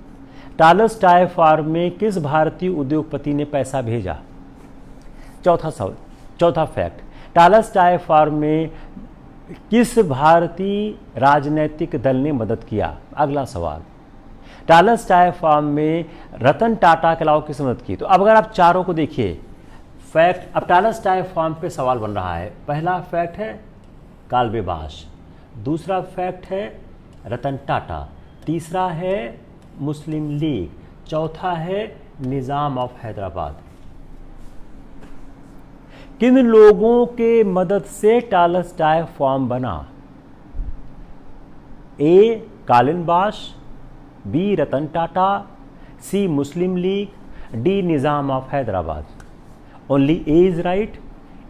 टॉलस्टॉय फॉर्म में किस भारतीय उद्योगपति ने पैसा भेजा? चौथा फैक्ट, टॉलस्टॉय फॉर्म में किस भारतीय राजनीतिक दल ने मदद किया? अगला सवाल, टॉलस्टॉय फॉर्म में रतन टाटा के अलावा किस मदद की? तो अब अगर आप चारों को देखिए फैक्ट, अब टॉलस्टॉय फॉर्म पे सवाल बन रहा है। पहला फैक्ट है कालिन बाश, दूसरा फैक्ट है रतन टाटा, तीसरा है मुस्लिम लीग, चौथा है निजाम ऑफ हैदराबाद। किन लोगों के मदद से टॉलस्टॉय फॉर्म बना? ए कालिन बाश, B Ratan Tata, C Muslim League, D Nizam of Hyderabad. Only A is right,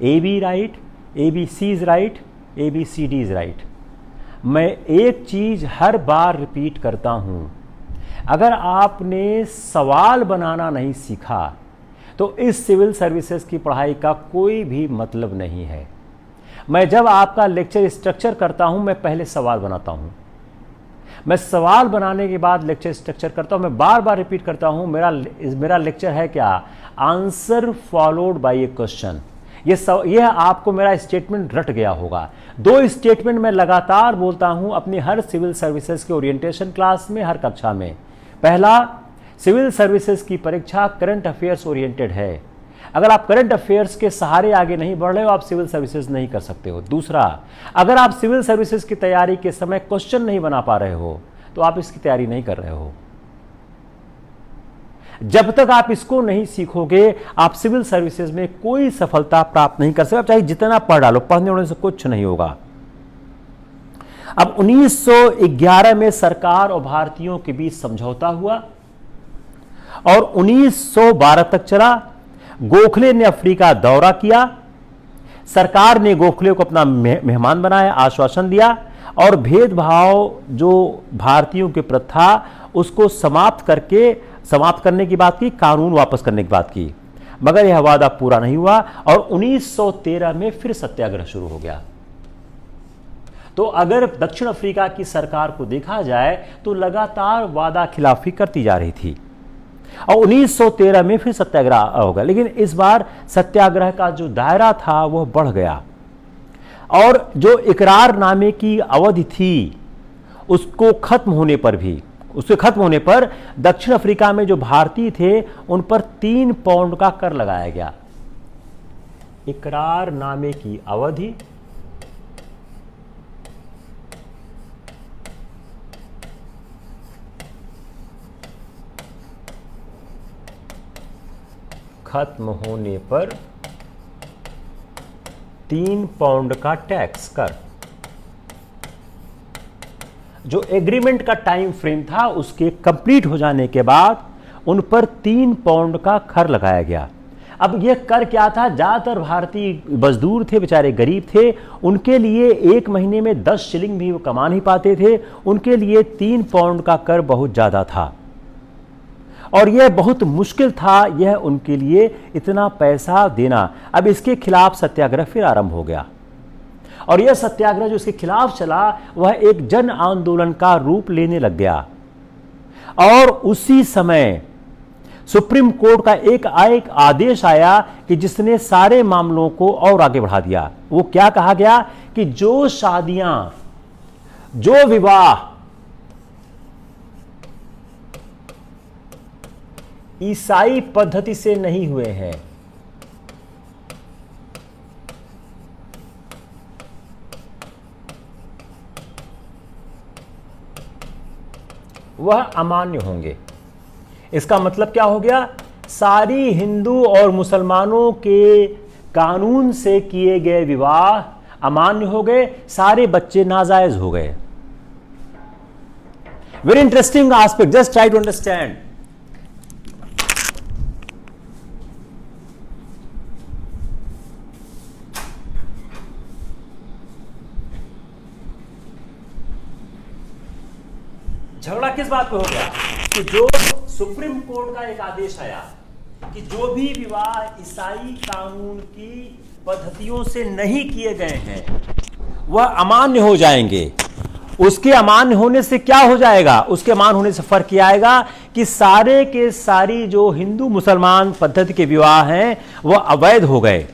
A B right, A B C is right, A B C D is right. मैं एक चीज हर बार रिपीट करता हूं, अगर आपने सवाल बनाना नहीं सीखा तो इस सिविल सर्विसेज की पढ़ाई का कोई भी मतलब नहीं है। मैं जब आपका लेक्चर स्ट्रक्चर करता हूं, मैं पहले सवाल बनाता हूं, मैं सवाल बनाने के बाद लेक्चर स्ट्रक्चर करता हूं। मैं बार बार रिपीट करता हूं, मेरा लेक्चर है क्या? Answer followed by A question. यह आपको मेरा स्टेटमेंट रट गया होगा। 2 स्टेटमेंट मैं लगातार बोलता हूं अपनी हर सिविल सर्विसेज के ओरिएंटेशन क्लास में, हर कक्षा में। पहला, सिविल सर्विसेज की परीक्षा करंट अफेयर्स ओरिएंटेड है। अगर आप करंट अफेयर्स के सहारे आगे नहीं बढ़ रहे हो, आप सिविल सर्विसेज नहीं कर सकते हो। दूसरा, अगर आप सिविल सर्विसेज की तैयारी के समय क्वेश्चन नहीं बना पा रहे हो तो आप इसकी तैयारी नहीं कर रहे हो। जब तक आप इसको नहीं सीखोगे, आप सिविल सर्विसेज में कोई सफलता प्राप्त नहीं कर सकते। आप चाहे जितना पढ़ डालो, पढ़ने होने से कुछ नहीं होगा। अब 1911 में सरकार और भारतीयों के बीच समझौता हुआ और 1912 तक चला। गोखले ने अफ्रीका दौरा किया। सरकार ने गोखले को अपना मेहमान बनाया, आश्वासन दिया और भेदभाव जो भारतीयों के प्रति था उसको समाप्त करने की बात की, कानून वापस करने की बात की। मगर यह वादा पूरा नहीं हुआ और 1913 में फिर सत्याग्रह शुरू हो गया। तो अगर दक्षिण अफ्रीका की सरकार को देखा जाए तो लगातार वादा खिलाफी करती जा रही थी और 1913 में फिर सत्याग्रह हो गया। लेकिन इस बार सत्याग्रह का जो दायरा था वह बढ़ गया और जो इकरारनामे की अवधि थी उसके खत्म होने पर दक्षिण अफ्रीका में जो भारतीय थे उन पर 3 पाउंड का कर लगाया गया। इकरारनामे की अवधि खत्म होने पर 3 पाउंड का टैक्स कर। जो एग्रीमेंट का टाइम फ्रेम था उसके कंप्लीट हो जाने के बाद उन पर 3 पाउंड का कर लगाया गया। अब यह कर क्या था? ज्यादातर भारतीय मजदूर थे, बेचारे गरीब थे, उनके लिए एक महीने में 10 शिलिंग भी वो कमा नहीं पाते थे। उनके लिए 3 पाउंड का कर बहुत ज्यादा था और यह बहुत मुश्किल था यह उनके लिए इतना पैसा देना। अब इसके खिलाफ सत्याग्रह फिर आरंभ हो गया और यह सत्याग्रह जो इसके खिलाफ चला वह एक जन आंदोलन का रूप लेने लग गया। और उसी समय सुप्रीम कोर्ट का एक आदेश आया कि जिसने सारे मामलों को और आगे बढ़ा दिया। वो क्या कहा गया कि जो शादियां, जो विवाह ईसाई पद्धति से नहीं हुए हैं वह अमान्य होंगे। इसका मतलब क्या हो गया? सारी हिंदू और मुसलमानों के कानून से किए गए विवाह अमान्य हो गए, सारे बच्चे नाजायज हो गए। Very interesting aspect, just try to understand. झगड़ा किस बात पे हो गया कि जो सुप्रीम कोर्ट का एक आदेश आया कि जो भी विवाह ईसाई कानून की पद्धतियों से नहीं किए गए हैं वह अमान्य हो जाएंगे। उसके अमान्य होने से क्या हो जाएगा? उसके अमान्य होने से फर्क यह आएगा कि सारे के सारी जो हिंदू मुसलमान पद्धति के विवाह हैं वह अवैध हो गए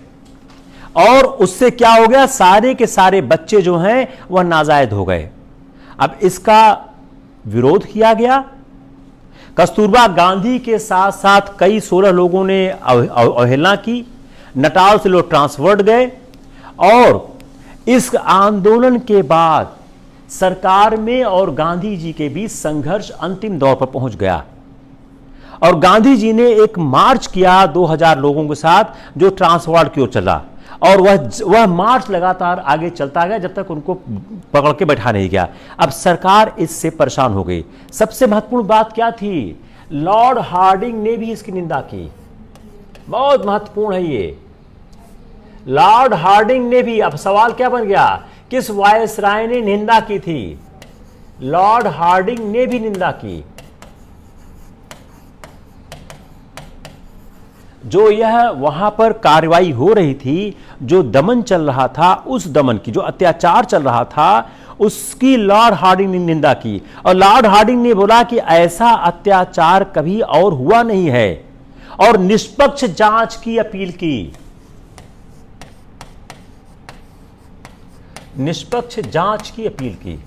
और उससे क्या हो गया? सारे के सारे बच्चे जो हैं वह नाजायज हो गए। अब इसका विरोध किया गया। कस्तूरबा गांधी के साथ साथ कई 16 लोगों ने अवहेलना की। नटाल से लोग ट्रांसफर्ड गए और इस आंदोलन के बाद सरकार में और गांधी जी के बीच संघर्ष अंतिम दौर पर पहुंच गया और गांधी जी ने एक मार्च किया 2000 लोगों के साथ जो ट्रांसवाल की ओर चला और वह मार्च लगातार आगे चलता गया जब तक उनको पकड़ के बैठा नहीं गया। अब सरकार इससे परेशान हो गई। सबसे महत्वपूर्ण बात क्या थी? लॉर्ड हार्डिंग ने भी इसकी निंदा की। बहुत महत्वपूर्ण है ये। लॉर्ड हार्डिंग ने भी, अब सवाल क्या बन गया? किस वायसराय ने निंदा की थी? लॉर्ड हार्डिंग ने भी निंदा की। जो यह वहां पर कार्रवाई हो रही थी, जो दमन चल रहा था, उस दमन की, जो अत्याचार चल रहा था, उसकी लॉर्ड हार्डिंग ने निंदा की और लॉर्ड हार्डिंग ने बोला कि ऐसा अत्याचार कभी और हुआ नहीं है और निष्पक्ष जांच की अपील की। निष्पक्ष जांच की अपील की।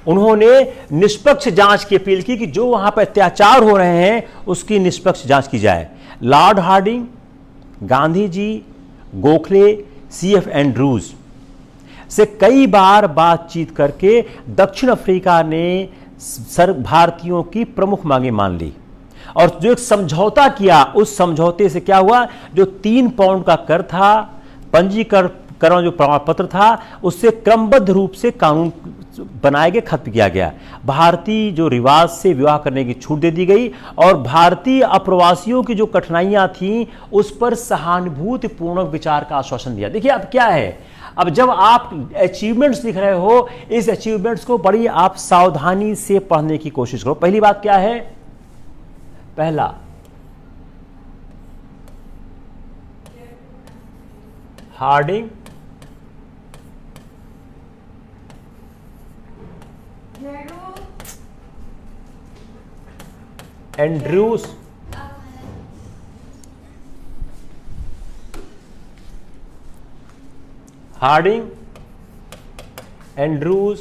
उन्होंने निष्पक्ष जांच की अपील की कि जो वहां पर अत्याचार हो रहे हैं उसकी निष्पक्ष जांच की जाए। Lord Hardinge, Gandhi ji, Gokhale, CF Andrews से कई बार बातचीत करके दक्षिण अफ्रीका ने भारतीयों की प्रमुख मांगे मान ली और जो एक समझौता किया, उस समझौते से क्या हुआ? जो 3 पाउंड का कर था, पंजीकरण जो प्रमाण पत्र था, उससे क्रमबद्ध रूप से कानून बनाए गए, खत्म किया गया। भारतीय जो रिवाज से विवाह करने की छूट दे दी गई और भारतीय अप्रवासियों की जो कठिनाइयां थीं उस पर सहानुभूतिपूर्ण विचार का आश्वासन दिया। देखिए अब क्या है, अब जब आप अचीवमेंट्स लिख रहे हो, इस अचीवमेंट्स को बड़ी आप सावधानी से पढ़ने की कोशिश करो। पहली बात क्या है, पहला Harding Andrews Harding Andrews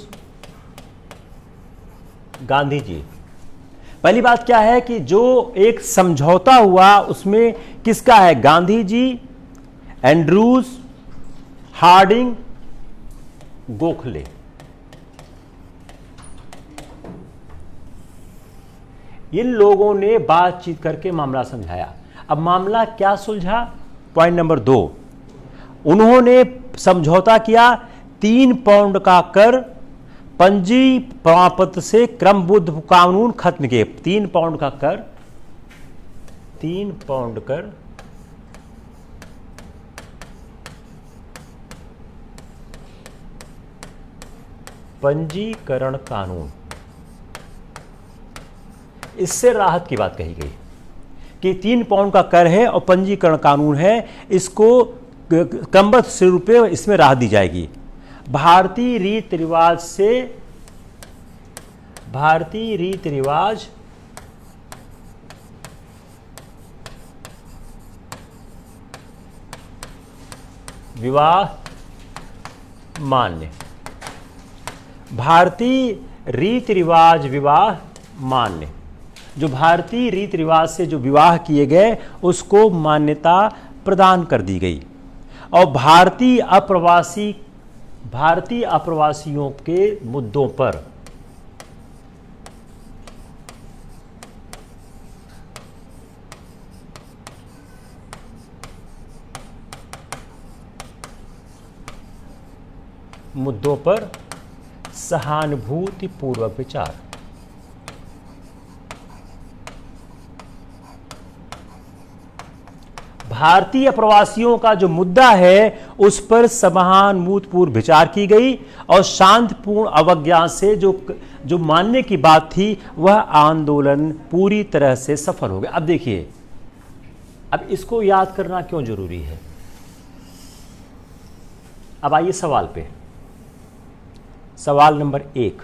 Gandhi ji. पहली बात क्या है कि जो एक समझौता हुआ उसमें किसका है, गांधी जी, एंड्रूज, हार्डिंग, गोखले। इन लोगों ने बातचीत करके मामला समझाया। अब मामला क्या सुलझा, पॉइंट नंबर 2, उन्होंने समझौता किया 3 पाउंड का कर पंजी प्रमाण पत्र से क्रमबद्ध कानून खत्म किए। 3 पाउंड का कर, 3 पाउंड कर पंजीकरण कानून, इससे राहत की बात कही गई कि 3 पाउंड का कर है और पंजीकरण कानून है, इसको क्रमबद्ध रूप में इसमें राहत दी जाएगी। भारतीय रीति रिवाज विवाह मान्य, भारतीय रीति रिवाज विवाह मान्य। जो भारतीय रीति रिवाज से जो विवाह किए गए उसको मान्यता प्रदान कर दी गई और भारतीय अप्रवासियों के मुद्दों पर सहानुभूतिपूर्वक विचार। भारतीय अप्रवासियों का जो मुद्दा है उस पर सहानुभूतिपूर्ण विचार की गई और शांतिपूर्ण अवज्ञा से जो मानने की बात थी वह आंदोलन पूरी तरह से सफल हो गया। अब देखिए, अब इसको याद करना क्यों जरूरी है। अब आइए सवाल पे, सवाल नंबर 1,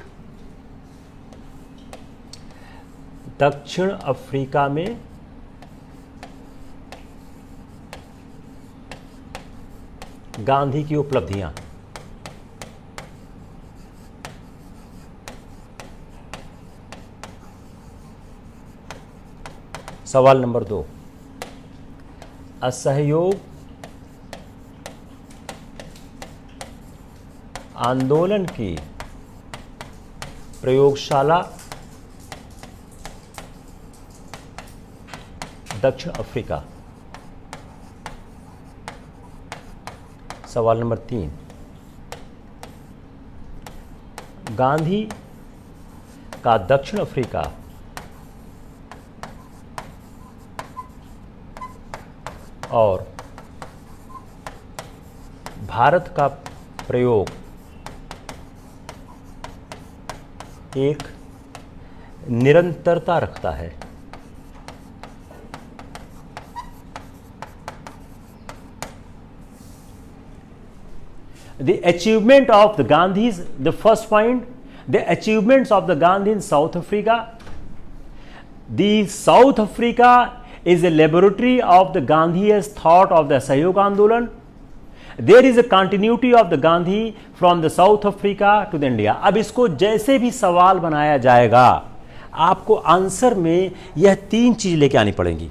दक्षिण अफ्रीका में गांधी की उपलब्धियां। सवाल नंबर 2, असहयोग आंदोलन की प्रयोगशाला दक्षिण अफ्रीका। सवाल नंबर 3, गांधी का दक्षिण अफ्रीका और भारत का प्रयोग एक निरंतरता रखता है। The achievement of the Gandhis, the first point, the achievements of the Gandhi in South Africa. The South Africa is a laboratory of the Gandhi's thought of the Asahयोग आंदोलन. There is a continuity of the Gandhi from the South Africa to the India. अब इसको जैसे भी सवाल बनाया जाएगा आपको आंसर में यह 3 चीज लेके आनी पड़ेंगी।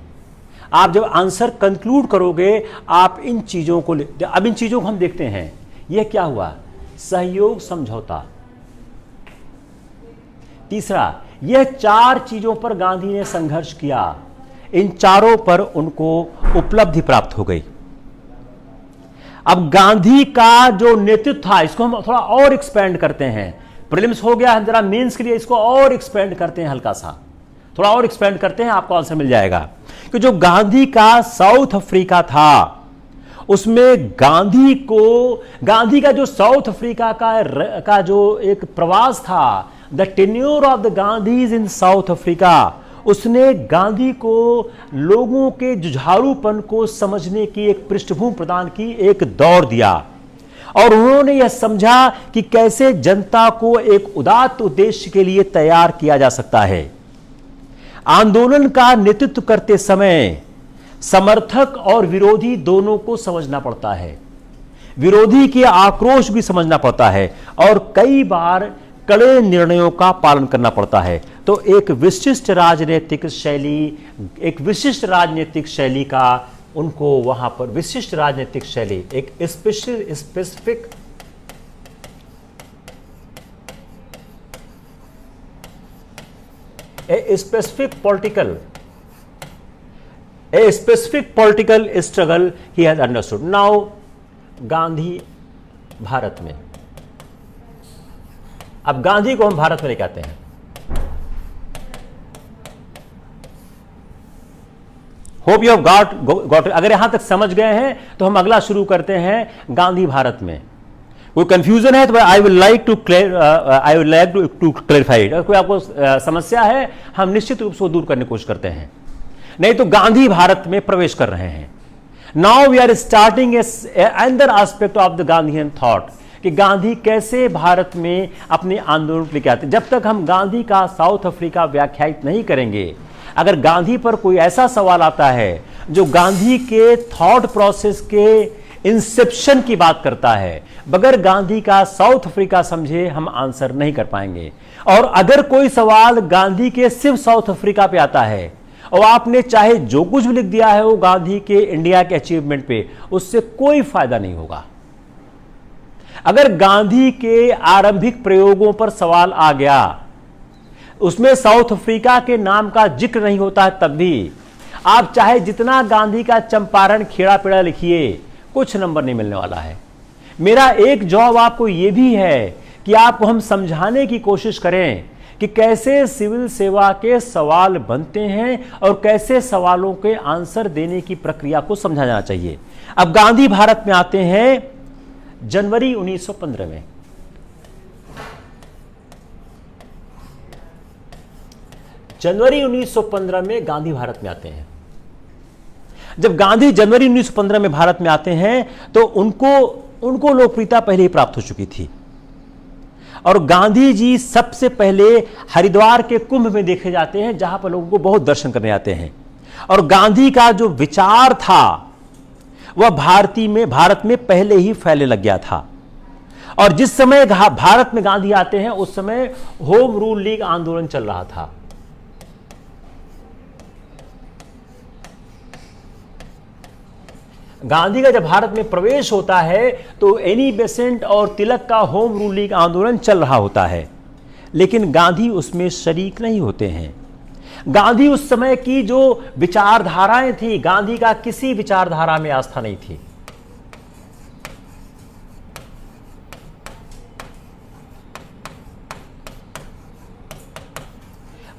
आप जब आंसर कंक्लूड करोगे आप इन चीजों को अब इन चीजों को हम देखते हैं। यह क्या हुआ, सहयोग समझौता। तीसरा, यह 4 चीजों पर गांधी ने संघर्ष किया, इन चारों पर उनको उपलब्धि प्राप्त हो गई। अब गांधी का जो नेतृत्व था इसको हम थोड़ा और एक्सपेंड करते हैं। प्रीलिम्स हो गया, जरा मेंस के लिए इसको और एक्सपेंड करते हैं, हल्का सा थोड़ा और एक्सपेंड करते हैं, आपको आंसर मिल जाएगा कि जो गांधी का साउथ अफ्रीका था, उसमें गांधी का जो साउथ अफ्रीका का जो एक प्रवास था, the tenure of the Gandhi's in south Africa, उसने गांधी को लोगों के जुझारूपन को समझने की एक पृष्ठभूमि प्रदान की, एक दौर दिया, और उन्होंने यह समझा कि कैसे जनता को एक उदात्त उद्देश्य के लिए तैयार किया जा सकता है। आंदोलन का नेतृत्व करते समय समर्थक और विरोधी दोनों को समझना पड़ता है, विरोधी के आक्रोश भी समझना पड़ता है, और कई बार कड़े निर्णयों का पालन करना पड़ता है। तो एक विशिष्ट राजनीतिक शैली का उनको वहां पर विशिष्ट राजनीतिक शैली, एक specific political struggle he has understood. Now, Gandhi Bharat में, अब गांधी को हम भारत में लेके आते हैं। Hope you have got. अगर यहां तक समझ गए हैं तो हम अगला शुरू करते हैं गांधी भारत में। कोई कंफ्यूजन है तो I will like to clarify it. अगर कोई आपको समस्या है, हम निश्चित रूप से दूर करने की कोशिश करते हैं। नहीं तो गांधी भारत में प्रवेश कर रहे हैं। Now we are starting another aspect of the Gandhian thought, कि गांधी कैसे भारत में अपने आंदोलन लेके आते। जब तक हम गांधी का साउथ अफ्रीका व्याख्यायित नहीं करेंगे, अगर गांधी पर कोई ऐसा सवाल आता है जो गांधी के थॉट प्रोसेस के इंसेप्शन की बात करता है, बगैर गांधी का साउथ अफ्रीका समझे हम आंसर नहीं कर पाएंगे। और अगर कोई सवाल गांधी के सिर्फ साउथ अफ्रीका पे आता है और आपने चाहे जो कुछ भी लिख दिया है वो गांधी के इंडिया के अचीवमेंट पे, उससे कोई फायदा नहीं होगा। अगर गांधी के आरंभिक प्रयोगों पर सवाल आ गया, उसमें साउथ अफ्रीका के नाम का जिक्र नहीं होता है, तब भी आप चाहे जितना गांधी का चंपारण खेड़ा पेड़ा लिखिए, कुछ नंबर नहीं मिलने वाला है। मेरा एक जॉब आपको यह भी है कि आपको हम समझाने की कोशिश करें कि कैसे सिविल सेवा के सवाल बनते हैं और कैसे सवालों के आंसर देने की प्रक्रिया को समझा जाना चाहिए। अब गांधी भारत में आते हैं जनवरी 1915 में। जनवरी 1915 में गांधी भारत में आते हैं। जब गांधी जनवरी 1915 में भारत में आते हैं तो उनको लोकप्रियता पहले ही प्राप्त हो चुकी थी, और गांधी जी सबसे पहले हरिद्वार के कुंभ में देखे जाते हैं, जहां पर लोगों को बहुत दर्शन करने आते हैं। और गांधी का जो विचार था वह भारत में पहले ही फैलने लग गया था। और जिस समय भारत में गांधी आते हैं उस समय होम रूल लीग आंदोलन चल रहा था। गांधी का जब भारत में प्रवेश होता है तो एनी बेसेंट और तिलक का होम रूल लीग आंदोलन चल रहा होता है, लेकिन गांधी उसमें शरीक नहीं होते हैं। गांधी उस समय की जो विचारधाराएं थी, गांधी का किसी विचारधारा में आस्था नहीं थी।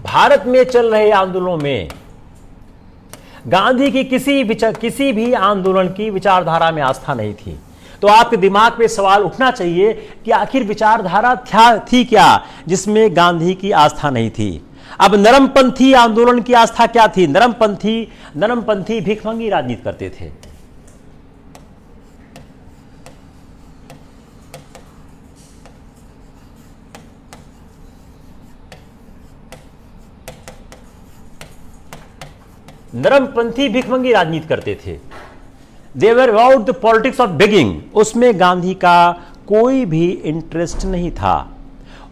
भारत में चल रहे आंदोलनों में गांधी की किसी भी आंदोलन की विचारधारा में आस्था नहीं थी। तो आपके दिमाग में सवाल उठना चाहिए कि आखिर विचारधारा थी क्या जिसमें गांधी की आस्था नहीं थी। अब नरमपंथी आंदोलन की आस्था क्या थी? नरमपंथी भिखमंगी राजनीति करते थे। नरमपंथी भिखमंगी राजनीति करते थे। They were about the politics of begging. उसमें गांधी का कोई भी इंटरेस्ट नहीं था।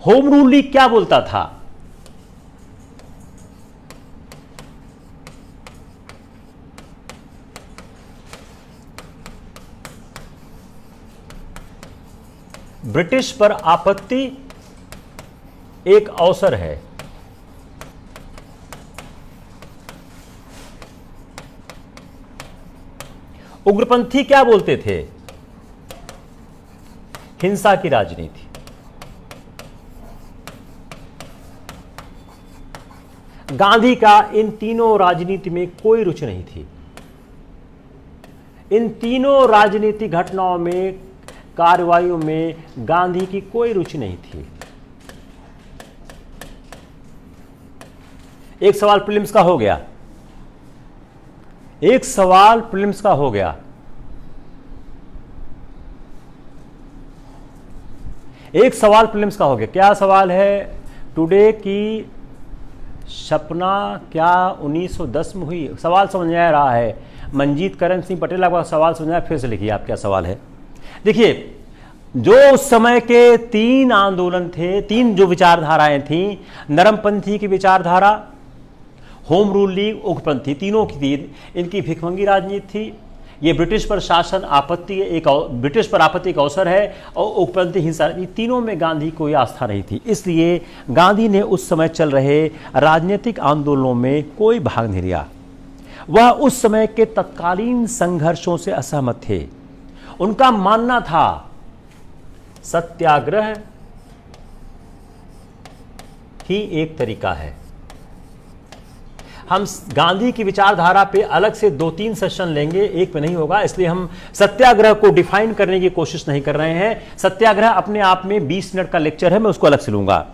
होम रूल लीग क्या बोलता था? ब्रिटिश पर आपत्ति एक अवसर है। उग्रपंथी क्या बोलते थे? हिंसा की राजनीति। गांधी का इन तीनों राजनीति में कोई रुचि नहीं थी। इन तीनों राजनीतिक घटनाओं में, कार्रवाइयों में गांधी की कोई रुचि नहीं थी। एक सवाल प्रीलिम्स का हो गया, एक सवाल प्रीलिम्स का हो गया। एक सवाल प्रीलिम्स का हो गया। क्या सवाल है? टुडे की सपना क्या 1910 में हुई? सवाल समझ में आ रहा है? मंजीत करण सिंह पटेल, आपका सवाल समझ में आया? फिर से लिखिए आप क्या सवाल है। देखिए, जो उस समय के तीन आंदोलन थे, तीन जो विचारधाराएं थीं, नरमपंथी की विचारधारा, होम रूल लीग, उग्रपंथी, तीनों की थी। इनकी भिखमंगी राजनीति थी। ये ब्रिटिश पर शासन आपत्ति ब्रिटिश पर आपत्ति एक अवसर है, और उग्रपंथी हिंसा, ये तीनों में गांधी को कोई आस्था नहीं थी। इसलिए गांधी ने उस समय चल रहे राजनीतिक आंदोलनों में कोई भाग नहीं लिया। वह उस समय के तत्कालीन संघर्षों से असहमत थे। उनका मानना था सत्याग्रह ही एक तरीका है। हम गांधी की विचारधारा पे अलग से 2-3 सेशन लेंगे, एक पे नहीं होगा, इसलिए हम सत्याग्रह को डिफाइन करने की कोशिश नहीं कर रहे हैं। सत्याग्रह अपने आप में 20 मिनट का लेक्चर है, मैं उसको अलग से लूंगा।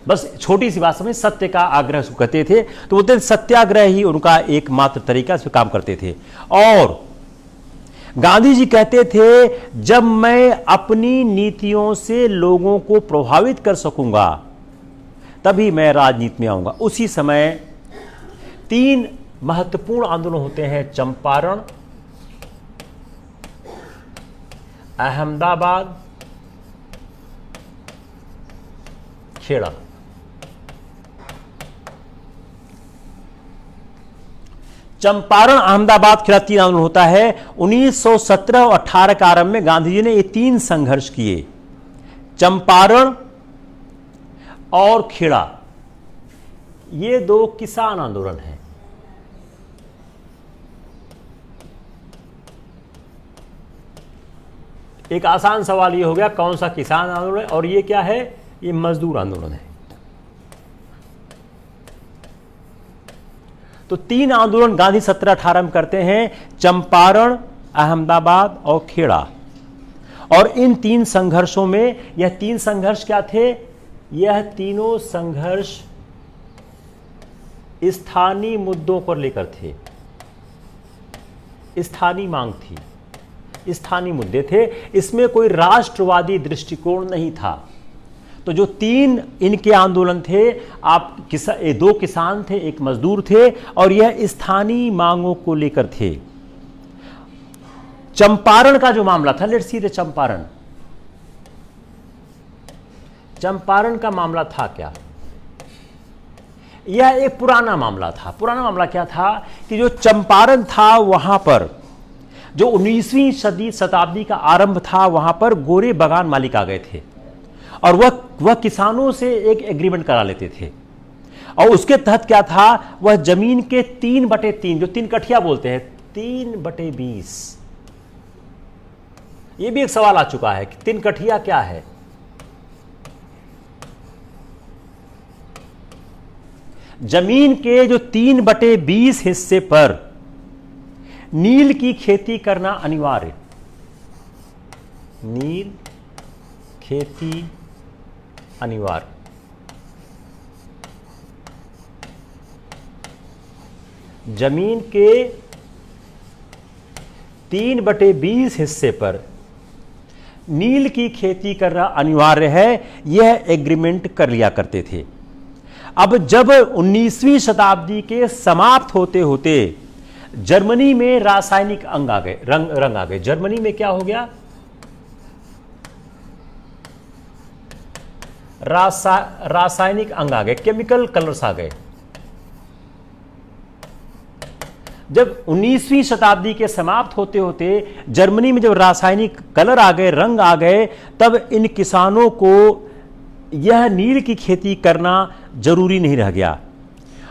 बस छोटी सी बात समझ, सत्य का आग्रह उसको कहते थे, तो बोलते सत्याग्रह ही उनका एकमात्र तरीका से काम करते थे। और गांधी जी कहते थे, जब मैं अपनी नीतियों से लोगों को प्रभावित कर सकूंगा तभी मैं राजनीति में आऊंगा। उसी समय 3 महत्वपूर्ण आंदोलन होते हैं: चंपारण, अहमदाबाद, खेड़ा। चंपारण, अहमदाबाद, खेड़ा 3 आंदोलन होता है। 1917 और 18 के आरंभ में गांधी जी ने ये 3 संघर्ष किए, चंपारण और खेड़ा। ये 2 किसान आंदोलन हैं। एक आसान सवाल ये हो गया, कौन सा किसान आंदोलन है, और ये क्या है? ये मजदूर आंदोलन है। तो 3 आंदोलन गांधी 17-18 में करते हैं, चंपारण, अहमदाबाद और खेड़ा। और इन 3 संघर्षों में, यह 3 संघर्ष क्या थे? यह तीनों संघर्ष स्थानीय मुद्दों को लेकर थे। स्थानीय मांग थी, स्थानीय मुद्दे थे, इसमें कोई राष्ट्रवादी दृष्टिकोण नहीं था। तो जो 3 इनके आंदोलन थे, 2 किसान थे, 1 मजदूर थे, और यह स्थानीय मांगों को लेकर थे। चंपारण का जो मामला था, let's see the Champaran. Champaran का मामला था क्या? यह एक पुराना मामला था। पुराना मामला क्या था कि जो चंपारण था, वहां पर जो 19वीं शताब्दी का आरंभ था, वहां पर गोरे बागान मालिक आ गए थे, और वह किसानों से एक एग्रीमेंट करा लेते थे। और उसके तहत क्या था? वह जमीन के 3/3, जो 3 कठिया बोलते हैं, 3/20। यह भी एक सवाल आ चुका है कि 3 कठिया क्या है। जमीन के जो 3/20 हिस्से पर नील की खेती करना अनिवार्य। नील खेती अनिवार्य। जमीन के 3/20 हिस्से पर नील की खेती करना अनिवार्य है, यह एग्रीमेंट कर लिया करते थे। अब जब 19वीं शताब्दी के समाप्त होते होते जर्मनी में रासायनिक रंग आ गए। जर्मनी में क्या हो गया? रासायनिक अंग आ गए, केमिकल कलर्स आ गए। जब 19वीं शताब्दी के समाप्त होते होते जर्मनी में जब रासायनिक कलर आ गए, रंग आ गए, तब इन किसानों को यह नील की खेती करना जरूरी नहीं रह गया।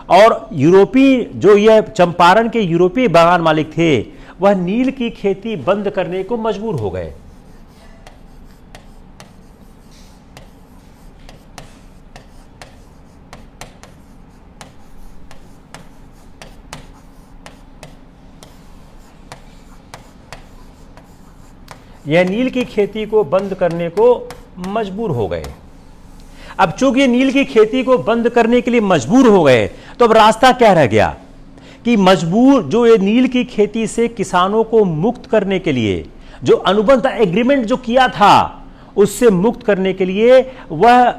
और यूरोपीय, जो यह चंपारण के यूरोपीय बागान मालिक थे, वह नील की खेती बंद करने को मजबूर हो गए। यह नील की खेती को बंद करने को मजबूर हो गए। अब चूंकि नील की खेती को बंद करने के लिए मजबूर हो गए, तो अब रास्ता क्या रह गया कि मजबूर जो ये नील की खेती से किसानों को मुक्त करने के लिए जो अनुबंध एग्रीमेंट जो किया था, उससे मुक्त करने के लिए वह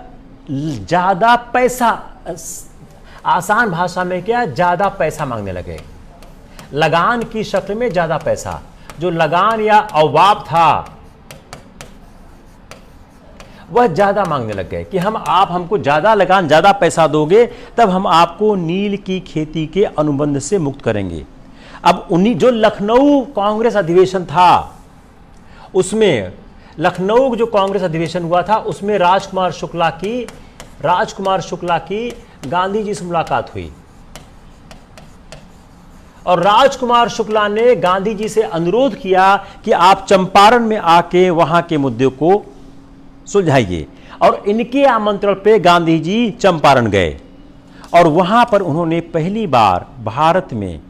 ज्यादा पैसा, आसान भाषा में क्या, ज्यादा पैसा मांगने लगे, लगान की शक्ल में ज्यादा पैसा। जो लगान या अवाब था वह ज्यादा मांगने लग गए कि आप हमको ज्यादा लगान, ज्यादा पैसा दोगे तब हम आपको नील की खेती के अनुबंध से मुक्त करेंगे। अब उन्हीं जो लखनऊ कांग्रेस अधिवेशन था, उसमें लखनऊ जो कांग्रेस अधिवेशन हुआ था, उसमें राजकुमार शुक्ला की गांधी जी से मुलाकात हुई और राजकुमार शुक्ला ने गांधी जी से अनुरोध किया कि आप चंपारण में आके वहां के मुद्दे को सुलझाइए। और इनके आमंत्रण पे गांधी जी चंपारण गए और वहां पर उन्होंने पहली बार भारत में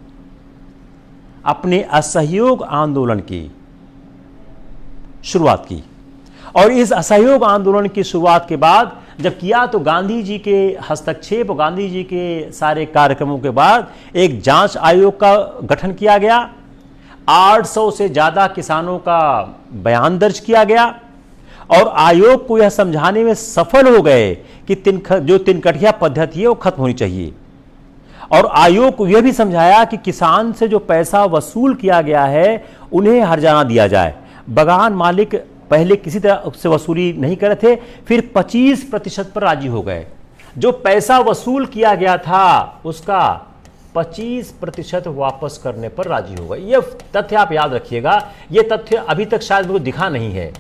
अपने असहयोग आंदोलन की शुरुआत की। और इस असहयोग आंदोलन की शुरुआत के बाद जब किया तो गांधी जी के हस्तक्षेप और गांधी जी के सारे कार्यक्रमों के बाद एक जांच आयोग का गठन किया गया। 800 से ज्यादा किसानों का बयान दर्ज किया गया और आयोग को यह समझाने में सफल हो गए कि जो तिनकठिया पद्धति है वो खत्म होनी चाहिए। और आयोग को यह भी समझाया कि किसान से जो पैसा वसूल किया गया है उन्हें हर्जाना दिया जाए। बगान मालिक पहले किसी तरह से वसूली नहीं कर रहे थे, फिर 25% पर राजी हो गए। जो पैसा वसूल किया गया था उसका 25% वापस करने पर राजी हो गए। यह तथ्य आप याद रखिएगा, यह तथ्य अभी तक शायद मुझे दिखा नहीं है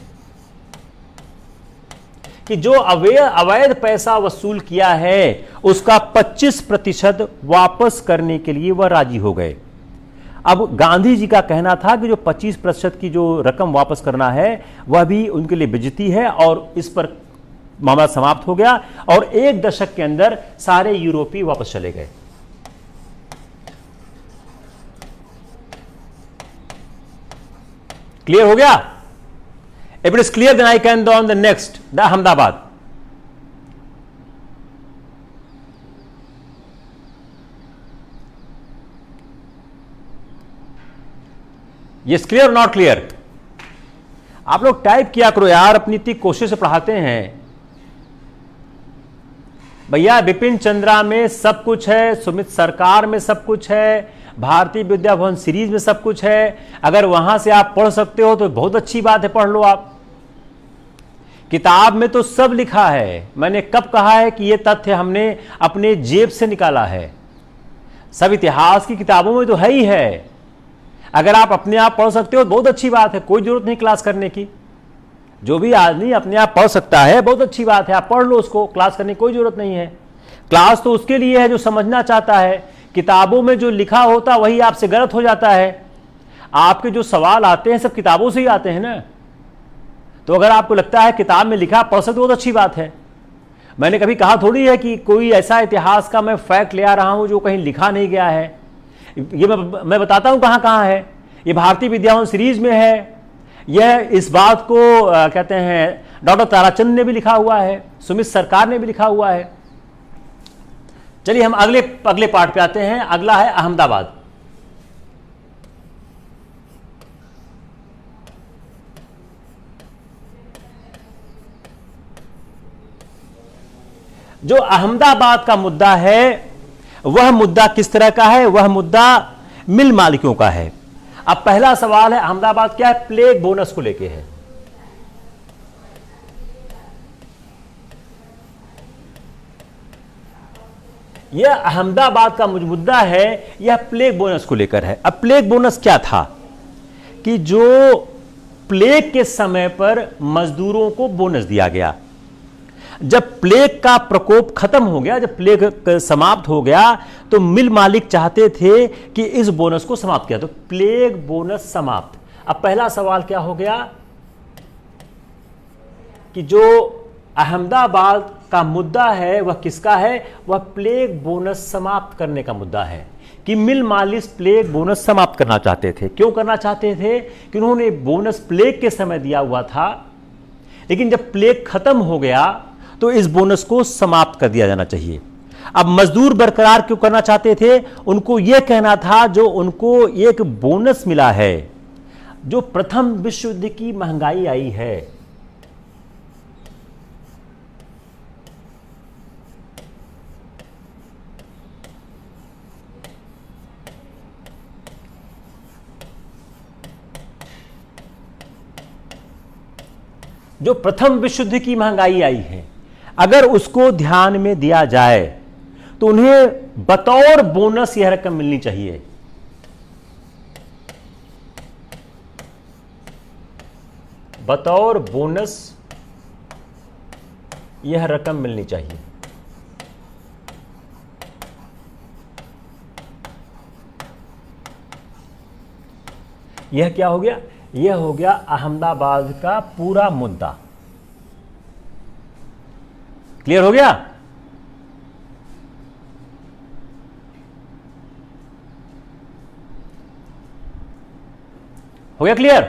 कि जो अवैध पैसा वसूल किया है उसका 25% वापस करने के लिए वह राजी हो गए। अब गांधी जी का कहना था कि जो 25% की जो रकम वापस करना है वह भी उनके लिए बेइज्जती है और इस पर मामला समाप्त हो गया और 1 दशक के अंदर सारे यूरोपीय वापस चले गए। क्लियर हो गया? If it is clear, then I can go on the next, the Ahmedabad. Yes, clear or not clear? आप लोग टाइप किया करो यार, अपनी इतनी कोशिश से पढ़ाते हैं भैया। बिपिन चंद्रा में सब कुछ है, सुमित सरकार में सब कुछ है, भारतीय विद्या भवन सीरीज में सब कुछ है। अगर वहां से आप पढ़ सकते हो तो बहुत अच्छी बात है, पढ़ लो आप। किताब में तो सब लिखा है। मैंने कब कहा है कि यह तथ्य हमने अपने जेब से निकाला है? सब इतिहास की किताबों में तो है ही है। अगर आप अपने आप पढ़ सकते हो बहुत अच्छी बात है, कोई जरूरत नहीं क्लास करने की। जो भी आदमी अपने आप पढ़ सकता है बहुत अच्छी बात है, आप पढ़ लो उसको, क्लास करने की कोई जरूरत नहीं है। क्लास तो उसके लिए है जो समझना चाहता है। किताबों में जो लिखा होता वही आपसे गलत हो जाता है। आपके जो सवाल आते हैं सब किताबों से ही आते हैं ना। तो अगर आपको लगता है किताब में लिखा पढ़ सकते हो बहुत अच्छी बात है। मैंने कभी कहा थोड़ी है कि कोई ऐसा इतिहास का मैं फैक्ट ले आ रहा हूं जो कहीं लिखा नहीं गया है। ये मैं बताता हूं कहां कहां है। ये भारतीय विद्याभवन सीरीज में है। यह इस बात को कहते हैं डॉक्टर ताराचंद ने भी लिखा हुआ है, सुमित सरकार ने भी लिखा हुआ है। चलिए हम अगले पार्ट पे आते हैं। अगला है अहमदाबाद। जो अहमदाबाद का मुद्दा है वह मुद्दा किस तरह का है? वह मुद्दा मिल मालिकों का है। अब पहला सवाल है अहमदाबाद क्या है? प्लेग बोनस को लेके है। यह अहमदाबाद का मुद्दा है, यह प्लेग बोनस को लेकर है। अब प्लेग बोनस क्या था कि जो प्लेग के समय पर मजदूरों को बोनस दिया गया। जब प्लेग का प्रकोप खत्म हो गया, जब प्लेग समाप्त हो गया, तो मिल मालिक चाहते थे कि इस बोनस को समाप्त किया, तो प्लेग बोनस समाप्त। अब पहला सवाल क्या हो गया कि जो अहमदाबाद का मुद्दा है वह किसका है? वह प्लेग बोनस समाप्त करने का मुद्दा है कि मिल मालिक प्लेग बोनस समाप्त करना चाहते थे। क्यों करना चाहते थे? कि उन्होंने बोनस प्लेग के समय दिया हुआ था, लेकिन जब प्लेग खत्म हो गया तो इस बोनस को समाप्त कर दिया जाना चाहिए। अब मजदूर बरकरार क्यों करना चाहते थे? उनको यह कहना था जो उनको एक बोनस मिला है, जो प्रथम विश्व युद्ध की महंगाई आई है, जो प्रथम विश्व युद्ध की महंगाई आई है, अगर उसको ध्यान में दिया जाए तो उन्हें बतौर बोनस यह रकम मिलनी चाहिए। बतौर बोनस यह रकम मिलनी चाहिए। यह क्या हो गया? यह हो गया अहमदाबाद का पूरा मुद्दा। क्लियर हो गया? हो गया क्लियर?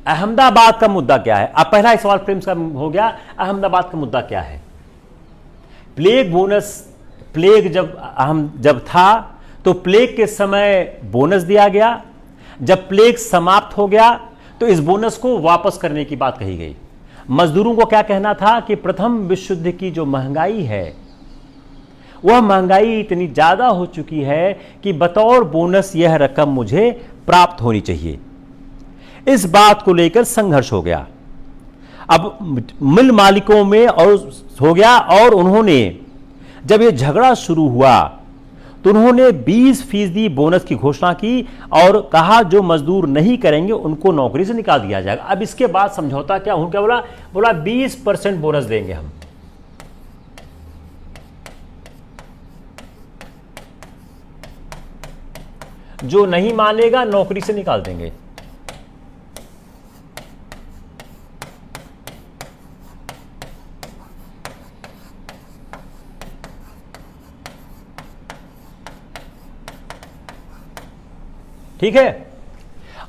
अहमदाबाद का मुद्दा क्या है? अब पहला सवाल प्रेम का हो गया, अहमदाबाद का मुद्दा क्या है? प्लेग बोनस, प्लेग जब था तो प्लेग के समय बोनस दिया गया, जब प्लेग समाप्त हो गया तो इस बोनस को वापस करने की बात कही गई। मजदूरों को क्या कहना था कि प्रथम विश्व युद्ध की जो महंगाई है वह महंगाई इतनी ज्यादा हो चुकी है कि बतौर बोनस यह रकम मुझे प्राप्त होनी चाहिए। इस बात को लेकर संघर्ष हो गया। अब मिल मालिकों में और हो गया, और उन्होंने जब यह झगड़ा शुरू हुआ तो उन्होंने 20% बोनस की घोषणा की और कहा जो मजदूर नहीं करेंगे उनको नौकरी से निकाल दिया जाएगा। अब इसके बाद समझौता क्या उन्होंने क्या बोला 20% बोनस देंगे हम। जो नहीं मानेगा नौकरी से निकाल देंगे। ठीक है,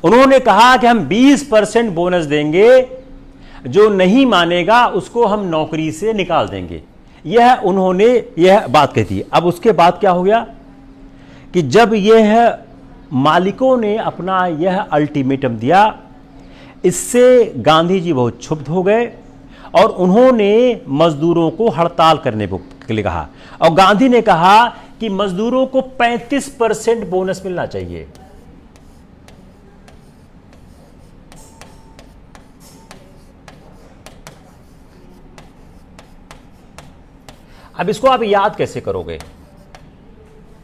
उन्होंने कहा कि हम 20% बोनस देंगे, जो नहीं मानेगा उसको हम नौकरी से निकाल देंगे। यह उन्होंने यह बात कही थी। अब उसके बाद क्या हो गया कि जब यह मालिकों ने अपना यह अल्टीमेटम दिया, इससे गांधी जी बहुत क्षुब्ध हो गए और उन्होंने मजदूरों को हड़ताल करने के लिए कहा। और गांधी ने कहा कि मजदूरों को 35% बोनस मिलना चाहिए। अब इसको आप याद कैसे करोगे?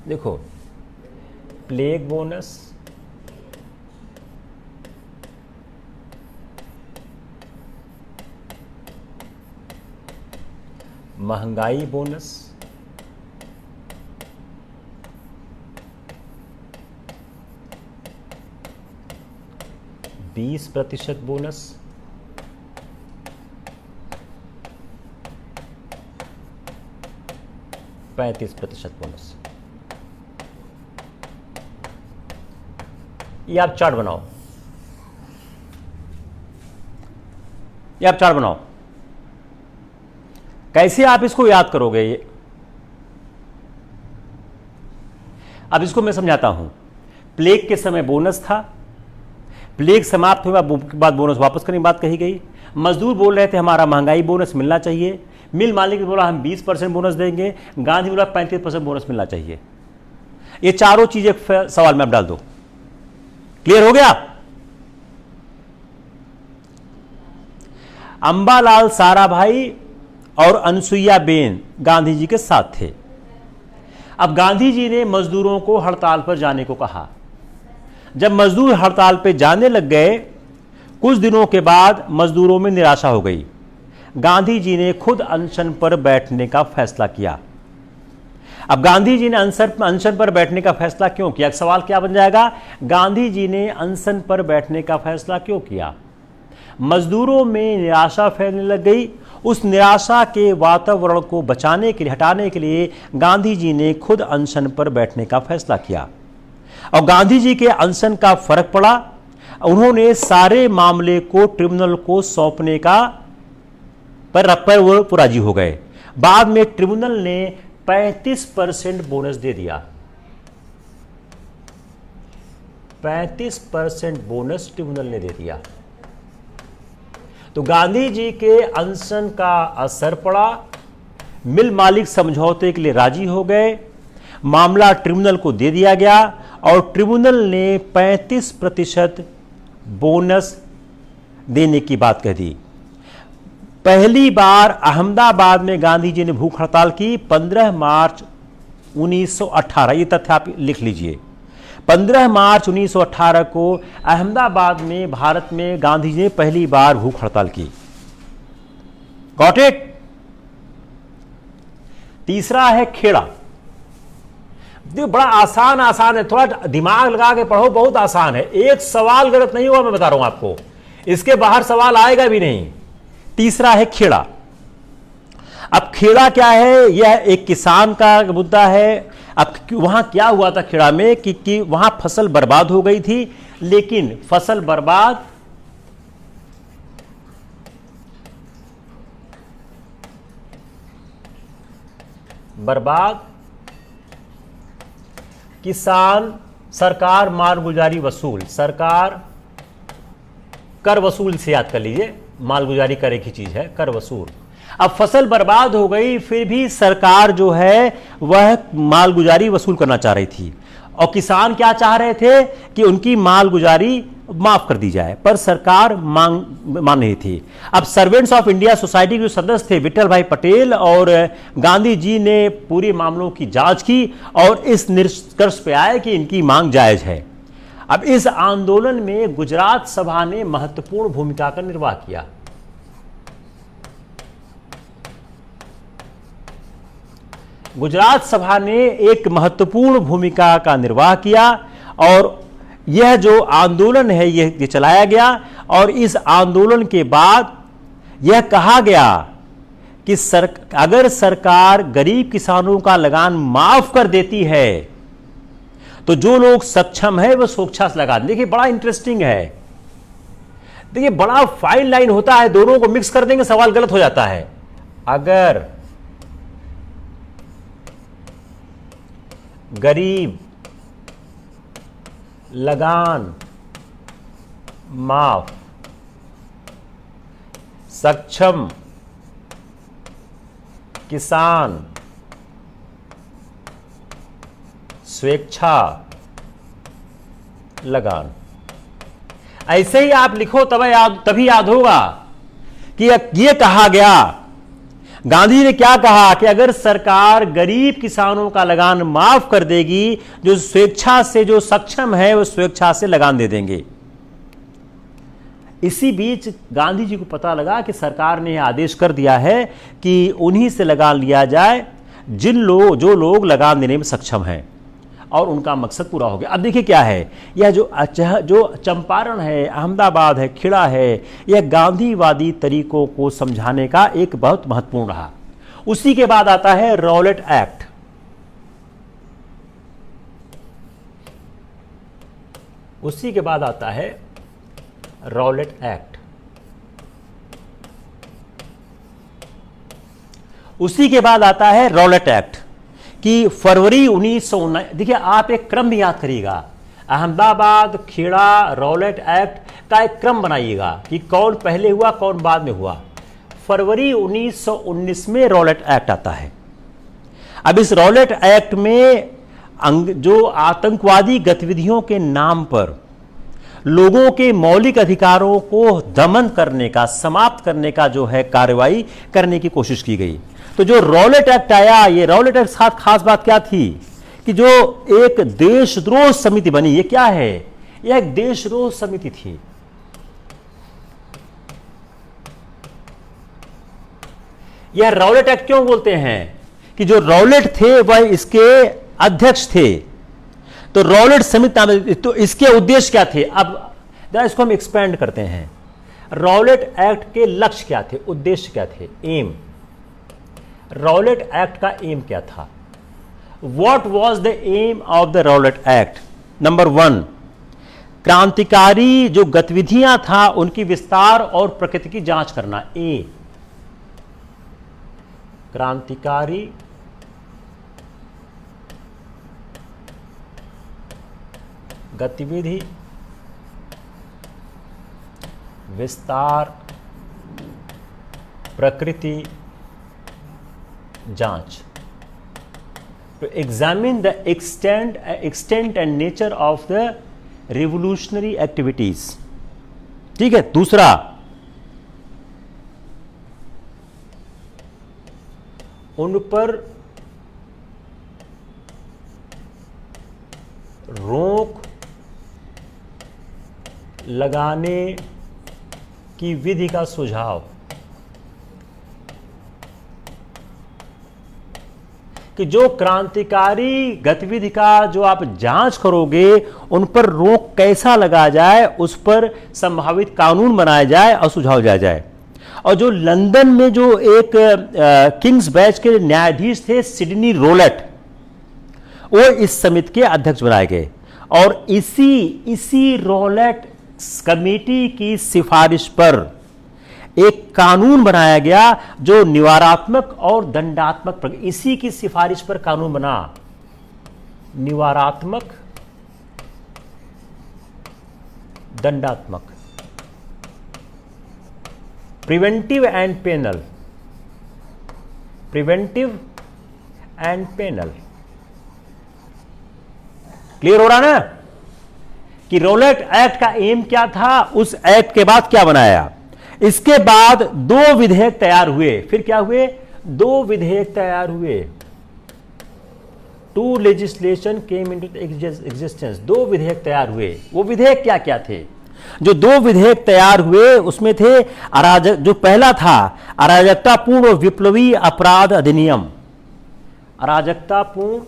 देखो, प्लेग बोनस, महंगाई बोनस, 20% बोनस, %35 बोनस। ये आप चार्ट बनाओ, ये आप चार्ट बनाओ। कैसे आप इसको याद करोगे? ये अब इसको मैं समझाता हूं। प्लेग के समय बोनस था, प्लेग समाप्त हुआ के बाद बोनस वापस करने की बात कही गई। मजदूर बोल रहे थे हमारा महंगाई बोनस मिलना चाहिए। मिल मालिक ने बोला हम 20% बोनस देंगे। गांधी बोला 35% बोनस मिलना चाहिए। ये चारों चीजें सवाल में आप डाल दो। क्लियर हो गया? अंबालाल साराभाई और अनसुईया बेन गांधी जी के साथ थे। अब गांधी जी ने मजदूरों को हड़ताल पर जाने को कहा। जब मजदूर हड़ताल पर जाने लग गए, कुछ दिनों के बाद मजदूरों में निराशा हो गई। गांधी जी ने खुद अनशन पर बैठने का फैसला किया। अब गांधी जी ने अनशन पर बैठने का फैसला क्यों किया? सवाल क्या बन जाएगा? गांधी जी ने अनशन पर बैठने का फैसला क्यों किया? मजदूरों में निराशा फैलने लग गई। उस निराशा के वातावरण को बचाने के लिए, हटाने के लिए गांधी जी ने खुद अनशन पर बैठने का फैसला किया और गांधी जी के अनशन का फर्क पड़ा। उन्होंने सारे मामले को ट्रिब्यूनल को सौंपने का पर वो राजी हो गए। बाद में ट्रिब्यूनल ने 35% बोनस दे दिया। 35% बोनस ट्रिब्यूनल ने दे दिया। तो गांधी जी के अनशन का असर पड़ा, मिल मालिक समझौते के लिए राजी हो गए, मामला ट्रिब्यूनल को दे दिया गया और ट्रिब्यूनल ने 35% बोनस देने की बात कह दी। पहली बार अहमदाबाद में गांधी जी ने भूख हड़ताल की 15 मार्च 1918। ये तथ्य आप लिख लीजिए। 15 मार्च 1918 को अहमदाबाद में भारत में गांधी जी ने पहली बार भूख हड़ताल की। Got it. तीसरा है खेड़ा। देखो बड़ा आसान है, थोड़ा दिमाग लगा के पढ़ो, बहुत आसान है। एक सवाल गलत नहीं हुआ, मैं बता रहा हूं आपको, इसके बाहर सवाल आएगा भी नहीं। तीसरा है खेड़ा। अब खेड़ा क्या है? यह एक किसान का मुद्दा है। अब वहां क्या हुआ था खेड़ा में कि वहां फसल बर्बाद हो गई थी, लेकिन फसल बर्बाद किसान, सरकार मालगुजारी वसूल, सरकार कर वसूल से याद कर लीजिए, मालगुजारी कर एक ही चीज है, कर वसूल। अब फसल बर्बाद हो गई, फिर भी सरकार जो है वह मालगुजारी वसूल करना चाह रही थी और किसान क्या चाह रहे थे कि उनकी मालगुजारी माफ कर दी जाए, पर सरकार मान नहीं थी। अब सर्वेंट्स ऑफ इंडिया सोसाइटी के जो सदस्य थे विठल भाई पटेल और गांधी जी ने पूरे मामलों की जांच की और इस निष्कर्ष पे आए कि इनकी मांग जायज है। अब इस आंदोलन में गुजरात सभा ने महत्वपूर्ण भूमिका का निर्वाह किया। गुजरात सभा ने एक महत्वपूर्ण भूमिका का निर्वाह किया और यह जो आंदोलन है यह चलाया गया और इस आंदोलन के बाद यह कहा गया कि अगर सरकार गरीब किसानों का लगान माफ कर देती है तो जो लोग सक्षम है वो स्वेच्छा से लगा। देखिए बड़ा इंटरेस्टिंग है, देखिए बड़ा फाइन लाइन होता है, दोनों को मिक्स कर देंगे सवाल गलत हो जाता है। अगर गरीब लगान माफ, सक्षम किसान स्वेच्छा लगान, ऐसे ही आप लिखो तभी याद होगा कि यह कहा गया, गांधी ने क्या कहा कि अगर सरकार गरीब किसानों का लगान माफ कर देगी, जो स्वेच्छा से जो सक्षम है वो स्वेच्छा से लगान दे देंगे। इसी बीच गांधी जी को पता लगा कि सरकार ने आदेश कर दिया है कि उन्हीं से लगान लिया जाए जो लोग लगान देने में सक्षम हैं और उनका मकसद पूरा हो गया। अब देखिए क्या है, यह जो चंपारण है, अहमदाबाद है, खेड़ा है, यह गांधीवादी तरीकों को समझाने का एक बहुत महत्वपूर्ण रहा। उसी के बाद आता है रॉलेट एक्ट। उसी के बाद आता है रॉलेट एक्ट। उसी के बाद आता है रॉलेट एक्ट कि फरवरी 1919। देखिए आप एक क्रम भी याद करिएगा, अहमदाबाद, खेड़ा, रॉलेट एक्ट का एक क्रम बनाइएगा कि कौन पहले हुआ कौन बाद में हुआ। फरवरी 1919 में रॉलेट एक्ट आता है। अब इस रॉलेट एक्ट में जो आतंकवादी गतिविधियों के नाम पर लोगों के मौलिक अधिकारों को दमन करने का, समाप्त करने का जो है कार्रवाई करने की कोशिश की गई। तो जो रॉलेट एक्ट आया, ये रॉलेट एक्ट साथ खास बात क्या थी कि जो एक देशद्रोह समिति बनी, ये क्या है, यह एक देशद्रोह समिति थी। यह रॉलेट एक्ट क्यों बोलते हैं कि जो रॉलेट थे वह इसके अध्यक्ष थे, तो रॉलेट समिति, तो इसके उद्देश्य क्या थे। अब इसको हम एक्सपेंड करते हैं। रॉलेट एक्ट के लक्ष्य क्या थे, उद्देश्य क्या थे, एम, रॉलेट एक्ट का एम क्या था? What was the aim of the Rowlatt act? Number 1, क्रांतिकारी जो गतिविधियां था उनकी विस्तार और प्रकृति की जांच करना, ए, क्रांतिकारी गतिविधि विस्तार प्रकृति जांच, to examine the extent and nature of the revolutionary activities। ठीक है। दूसरा, उन पर रोक लगाने की विधि का सुझाव, कि जो क्रांतिकारी गतिविधि का जो आप जांच करोगे उन पर रोक कैसा लगाया जाए, उस पर संभावित कानून बनाया जाए और सुझाव दिया जाए। और जो लंदन में जो एक किंग्स बेंच के न्यायाधीश थे सिडनी रोलेट, वो इस समिति के अध्यक्ष बनाए गए और इसी रोलेट कमेटी की सिफारिश पर एक कानून बनाया गया जो निवारात्मक और दंडात्मक, इसी की सिफारिश पर कानून बना, निवारात्मक दंडात्मक, preventive and penal, preventive and penal. Clear हो रहा ना कि रॉलेट एक्ट का एम क्या था, उस एक्ट के बाद क्या बनाया। इसके बाद 2 विधेयक तैयार हुए। फिर क्या हुए? 2 विधेयक तैयार हुए। 2 लेजिस्लेशन केम इनटू एग्जिस्टेंस। 2 विधेयक तैयार हुए। वो विधेयक क्या क्या थे? जो 2 विधेयक तैयार हुए उसमें थे अराजक, जो पहला था अराजकतापूर्ण विप्लवी अपराध अधिनियम, अराजकतापूर्ण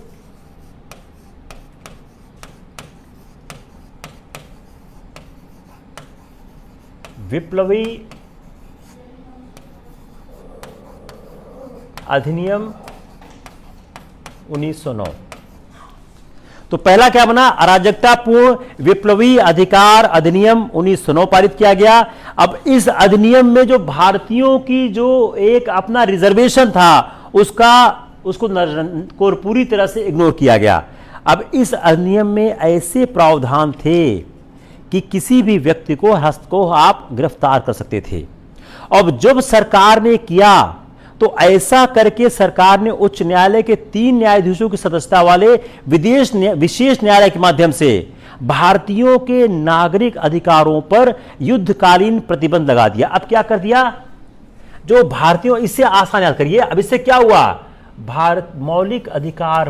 विप्लवी अधिनियम 1909। तो पहला क्या बना? अराजकतापूर्ण विप्लवी अधिकार अधिनियम 1909 पारित किया गया। अब इस अधिनियम में जो भारतीयों की जो एक अपना रिजर्वेशन था उसको पूरी तरह से इग्नोर किया गया। अब इस अधिनियम में ऐसे प्रावधान थे कि किसी भी व्यक्ति को आप गिरफ्तार कर सकते थे। अब जब सरकार ने किया तो ऐसा करके सरकार ने उच्च न्यायालय के 3 न्यायाधीशों की सदस्यता वाले विशेष न्यायालय के माध्यम से भारतीयों के नागरिक अधिकारों पर युद्धकालीन प्रतिबंध लगा दिया। अब क्या कर दिया? जो भारतीयों, इससे आसान याद करिए, अब इससे क्या हुआ? भारत मौलिक अधिकार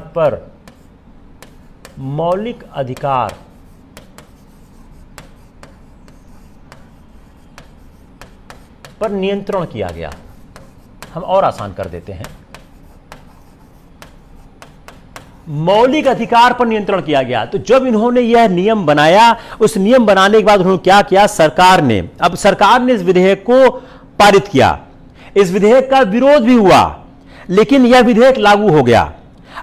पर नियंत्रण किया गया। हम और आसान कर देते हैं, मौलिक अधिकार पर नियंत्रण किया गया। तो जब इन्होंने यह नियम बनाया, उस नियम बनाने के बाद उन्होंने क्या किया? सरकार ने इस विधेयक को पारित किया। इस विधेयक का विरोध भी हुआ, लेकिन यह विधेयक लागू हो गया।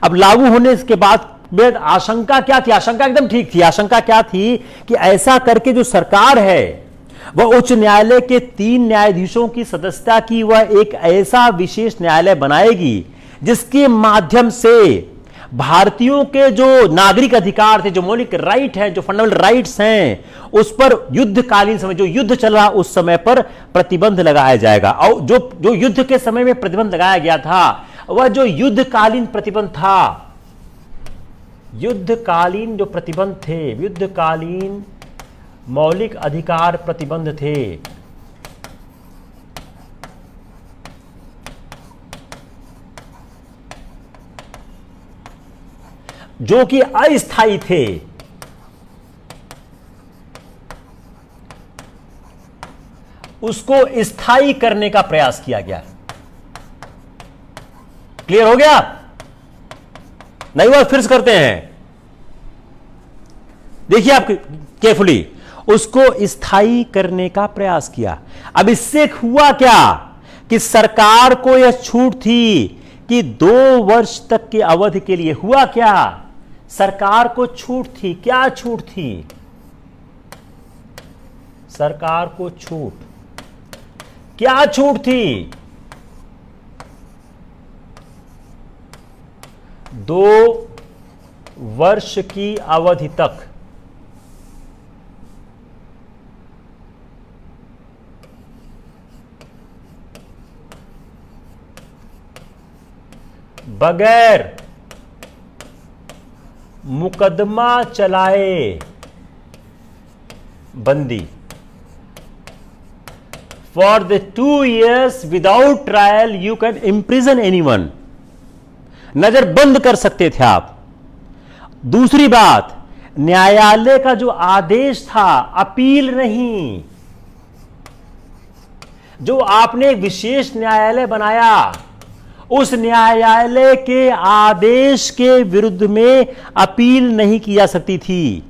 अब लागू होने के बाद आशंका क्या थी? आशंका एकदम ठीक थी। आशंका क्या थी कि ऐसा करके जो सरकार है वह उच्च न्यायालय के 3 न्यायाधीशों की सदस्यता की वह एक ऐसा विशेष न्यायालय बनाएगी जिसके माध्यम से भारतीयों के जो नागरिक अधिकार थे, जो मौलिक राइट है, जो फंडामेंटल राइट्स हैं, उस पर युद्धकालीन समय, जो युद्ध चल रहा उस समय पर प्रतिबंध लगाया जाएगा। और जो युद्ध के समय में प्रतिबंध लगाया गया था वह जो युद्धकालीन प्रतिबंध था, युद्धकालीन जो प्रतिबंध थे, युद्धकालीन मौलिक अधिकार प्रतिबंध थे, जो कि अस्थायी थे, उसको स्थायी करने का प्रयास किया गया। क्लियर हो गया? नहीं हुआ? फिर से करते हैं, देखिए आप केयरफुली। उसको स्थायी करने का प्रयास किया। अब इससे हुआ क्या कि सरकार को यह छूट थी कि 2 वर्ष तक की अवधि के लिए, हुआ क्या, सरकार को छूट थी। क्या छूट थी? सरकार को छूट, क्या छूट थी? 2 वर्ष की अवधि तक बगैर मुकदमा चलाए बंदी, for the 2 years without trial you can imprison anyone. नजर बंद कर सकते थे आप। दूसरी बात, न्यायालय का जो आदेश था, अपील नहीं, जो आपने एक विशेष न्यायालय बनाया, उस न्यायालय के आदेश के विरुद्ध में अपील नहीं की जा सकती थी।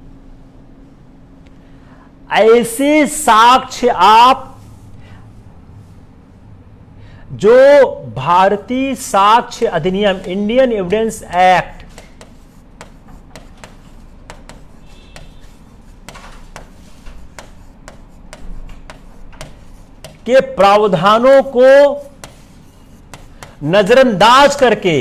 ऐसे साक्ष्य आप, जो भारतीय साक्ष्य अधिनियम, इंडियन एविडेंस एक्ट, के प्रावधानों को नजरअंदाज करके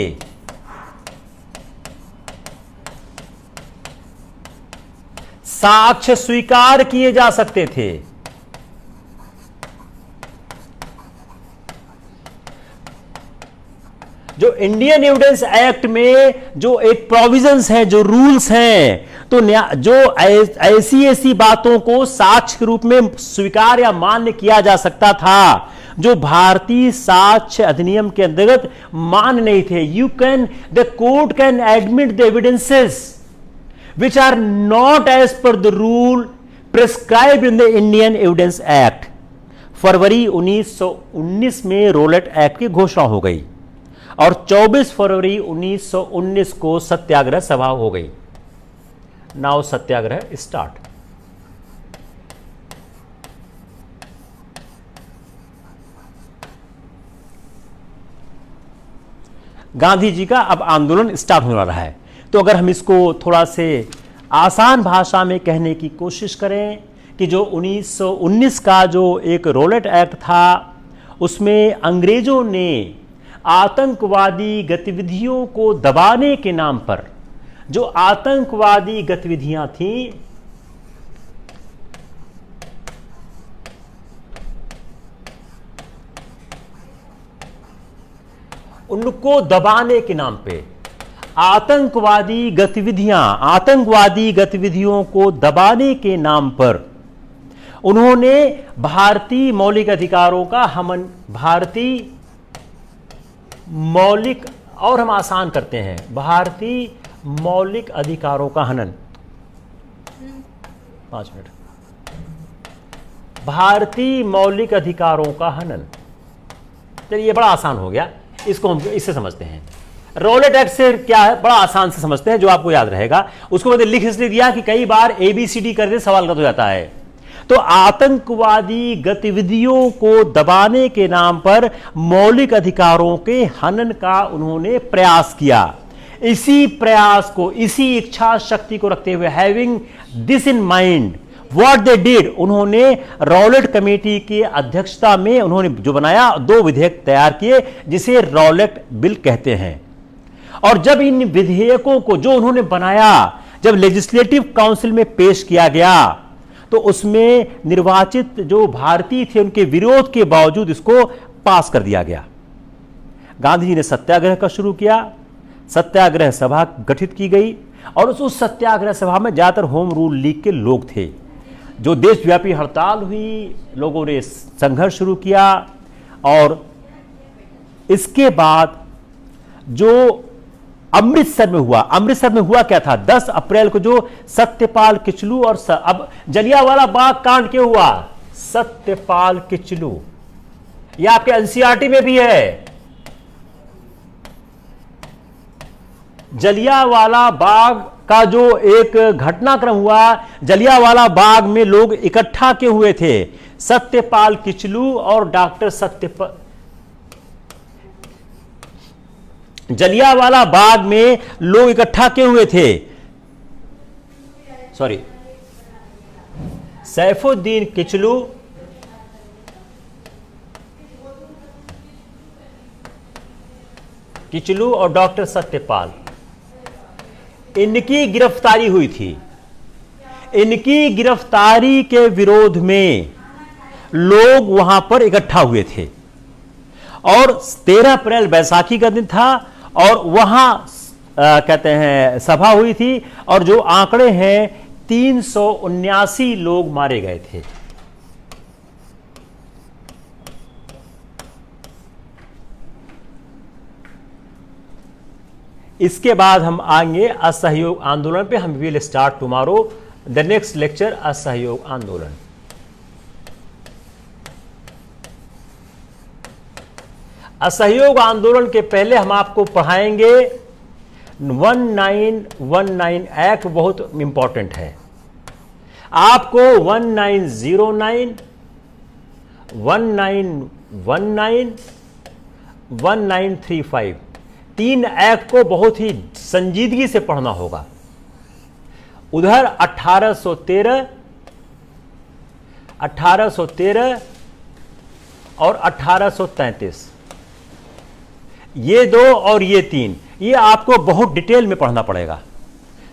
साक्ष्य स्वीकार किए जा सकते थे। जो इंडियन एविडेंस एक्ट में जो एक प्रोविजंस हैं, जो रूल्स हैं, तो जो ऐसी बातों को साक्ष्य के रूप में स्वीकार या मान्य किया जा सकता था, जो भारतीय साक्ष्य अधिनियम के अंतर्गत मान्य नहीं थे। The court can admit the evidences which are not as per the rule prescribed in the Indian Evidence Act. फरवरी 1919 में रोलेट एक्ट की घोषणा हो गई और 24 फरवरी 1919 को सत्याग्रह सभा हो गई। नाउ सत्याग्रह स्टार्ट। गांधी जी का अब आंदोलन स्टार्ट होने वाला है। तो अगर हम इसको थोड़ा से आसान भाषा में कहने की कोशिश करें कि जो 1919 का जो एक रोलेट एक्ट था, उसमें अंग्रेजों ने आतंकवादी गतिविधियों को दबाने के नाम पर, जो आतंकवादी गतिविधियां थीं, उनको दबाने के नाम पे, आतंकवादी गतिविधियों को दबाने के नाम पर उन्होंने भारतीय मौलिक अधिकारों का हमन, भारतीय मौलिक, और हम आसान करते हैं, भारतीय मौलिक अधिकारों का हनन। 5 मिनट। भारतीय मौलिक अधिकारों का हनन। चलिए, ये बड़ा आसान हो गया, इसको हम इससे समझते हैं। रोलेट एक्ट से क्या है, बड़ा आसान से समझते हैं, जो आपको याद रहेगा। उसको मैंने लिख इसलिए दिया कि कई बार ABCD करके सवाल गलत हो जाता है। तो आतंकवादी गतिविधियों को दबाने के नाम पर मौलिक अधिकारों के हनन का उन्होंने प्रयास किया। इसी प्रयास को, इसी इच्छा शक्ति को रखते हुए, having this in mind, what they did, उन्होंने रॉलेट कमेटी की अध्यक्षता में उन्होंने जो बनाया, 2 विधेयक तैयार किए, जिसे रॉलेट बिल कहते हैं। और जब इन विधेयकों को जो उन्होंने बनाया, जब लेजिस्लेटिव काउंसिल में पेश किया गया, तो उसमें निर्वाचित जो भारतीय थे, उनके विरोध के बावजूद इसको पास कर दिया गया। गांधी जी ने सत्याग्रह का शुरू किया, सत्याग्रह सभा गठित की गई, और उस सत्याग्रह सभा में ज्यादातर होम रूल लीग के लोग थे। जो देशव्यापी हड़ताल हुई, लोगों ने संघर्ष शुरू किया, और इसके बाद जो अमृतसर में हुआ क्या था, 10 अप्रैल को जो सत्यपाल किचलू और अब जलियांवाला बाग कांड क्यों हुआ, सत्यपाल किचलू, यह आपके एनसीईआरटी में भी है। जलियांवाला बाग का जो एक घटनाक्रम हुआ, जलियांवाला बाग में लोग इकट्ठा क्यों हुए थे? सत्यपाल किचलू और डॉक्टर सत्यपाल, जलियांवाला बाग में लोग इकट्ठा क्यों हुए थे? सॉरी, सैफुद्दीन किचलू और डॉक्टर सत्यपाल, इनकी गिरफ्तारी हुई थी। इनकी गिरफ्तारी के विरोध में लोग वहां पर इकट्ठा हुए थे और 13 अप्रैल बैसाखी का दिन था और वहां कहते हैं सभा हुई थी और जो आंकड़े हैं 379 लोग मारे गए थे। इसके बाद हम आएंगे असहयोग आंदोलन पे। हम will start tomorrow the next lecture असहयोग आंदोलन। असहयोग आंदोलन के पहले हम आपको पढ़ाएंगे 1919 एक्ट, बहुत इंपॉर्टेंट है। आपको 1909, 1919, 1935 तीन एक्ट को बहुत ही संजीदगी से पढ़ना होगा। उधर 1813 और 1833, ये दो और ये तीन, ये आपको बहुत डिटेल में पढ़ना पड़ेगा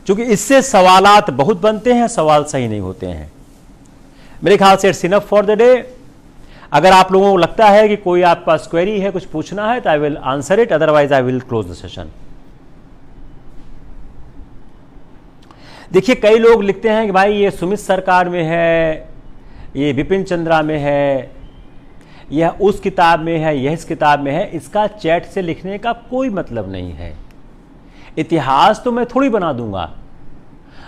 क्योंकि इससे सवालात बहुत बनते हैं, सवाल सही नहीं होते हैं। मेरे ख्याल से it's enough for the day. अगर आप लोगों को लगता है कि कोई आपके पास क्वेरी है, कुछ पूछना है, तो I will answer it, otherwise I will close the session. देखिए, कई लोग लिखते हैं कि भाई ये सुमित सरकार में है, ये बिपिन चंद्रा में है, यह उस किताब में है, यह इस किताब में है। इसका चैट से लिखने का कोई मतलब नहीं है। इतिहास तो मैं थोड़ी बना दूंगा,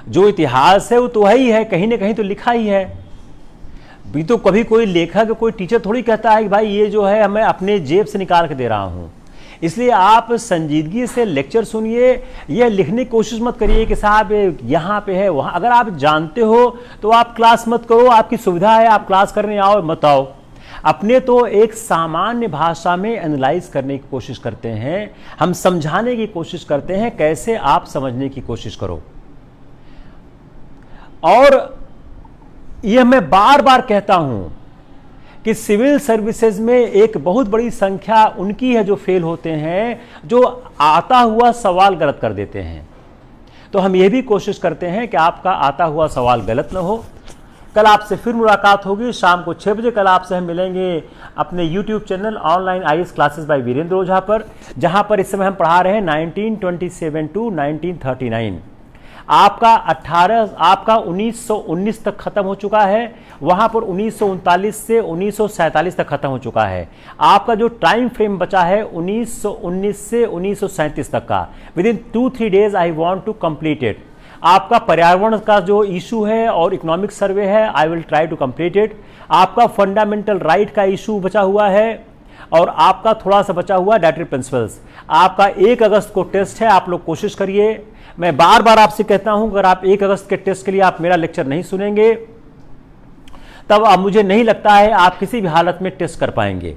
जो इतिहास है वो तो ही है, कहीं ना कहीं तो लिखा ही है। भी तो कभी कोई लेखक, कोई टीचर थोड़ी कहता है कि भाई ये जो है मैं अपने जेब से निकाल के दे रहा हूं। इसलिए आप संजीदगी से लेक्चर सुनिए, यह लिखने की कोशिश मत करिए कि साहब यहाँ पे है वहाँ। अगर आप जानते हो तो आप क्लास मत करो, आपकी सुविधा है, आप क्लास करने आओ मत आओ। अपने तो एक सामान्य भाषा में एनालाइज करने की कोशिश करते हैं, हम समझाने की कोशिश करते हैं, कैसे आप समझने की कोशिश करो। और यह मैं बार बार कहता हूं कि सिविल सर्विसेज में एक बहुत बड़ी संख्या उनकी है जो फेल होते हैं, जो आता हुआ सवाल गलत कर देते हैं। तो हम यह भी कोशिश करते हैं कि आपका आता हुआ सवाल गलत ना हो। कल आपसे फिर मुलाकात होगी शाम को 6 बजे। कल आपसे हम मिलेंगे अपने YouTube channel online IAS classes by Virendra Ojha पर, जहां पर इस समय हम पढ़ा रहे हैं 1927 टू 1939। आपका 1919 तक खत्म हो चुका है, वहां पर 1939 से 1947 तक खत्म हो चुका है। आपका जो टाइम फ्रेम बचा है 1919 से 1937 तक का, within 2-3 days I want to complete it. आपका पर्यावरण का जो इशू है और इकोनॉमिक सर्वे है, I will try to complete it. आपका फंडामेंटल राइट का इशू बचा हुआ है और आपका थोड़ा सा बचा हुआ डायरेक्टिव प्रिंसिपल्स। आपका 1 अगस्त को टेस्ट है, आप लोग कोशिश करिए। मैं बार बार आपसे कहता हूं, अगर आप 1 अगस्त के टेस्ट के लिए आप मेरा लेक्चर नहीं सुनेंगे तब अब मुझे नहीं लगता है आप किसी भी हालत में टेस्ट कर पाएंगे।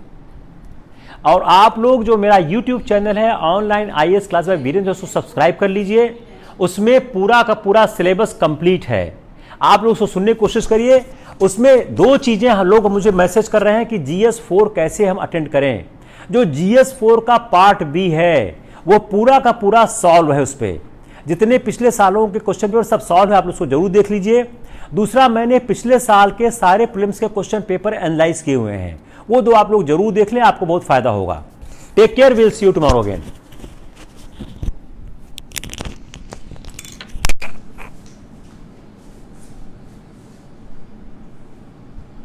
और आप लोग जो मेरा YouTube चैनल है online IAS class by Virendra, उसको सब्सक्राइब कर लीजिए। उसमें पूरा का पूरा सिलेबस कंप्लीट है, आप लोग उसको सुनने की कोशिश करिए। उसमें 2 चीजें हम लोग मुझे मैसेज कर रहे हैं कि GS 4 कैसे हम अटेंड करें। जो GS 4 का पार्ट B है वो पूरा का पूरा सॉल्व है, उस पर जितने पिछले सालों के क्वेश्चन पेपर सब सॉल्व है, आप लोग उसको जरूर देख लीजिए। दूसरा, मैंने पिछले साल के सारे प्रीलिम्स के क्वेश्चन पेपर एनालाइज किए हुए हैं, वो 2 आप लोग जरूर देख लें, आपको बहुत फायदा होगा। Take care, will see you tomorrow again.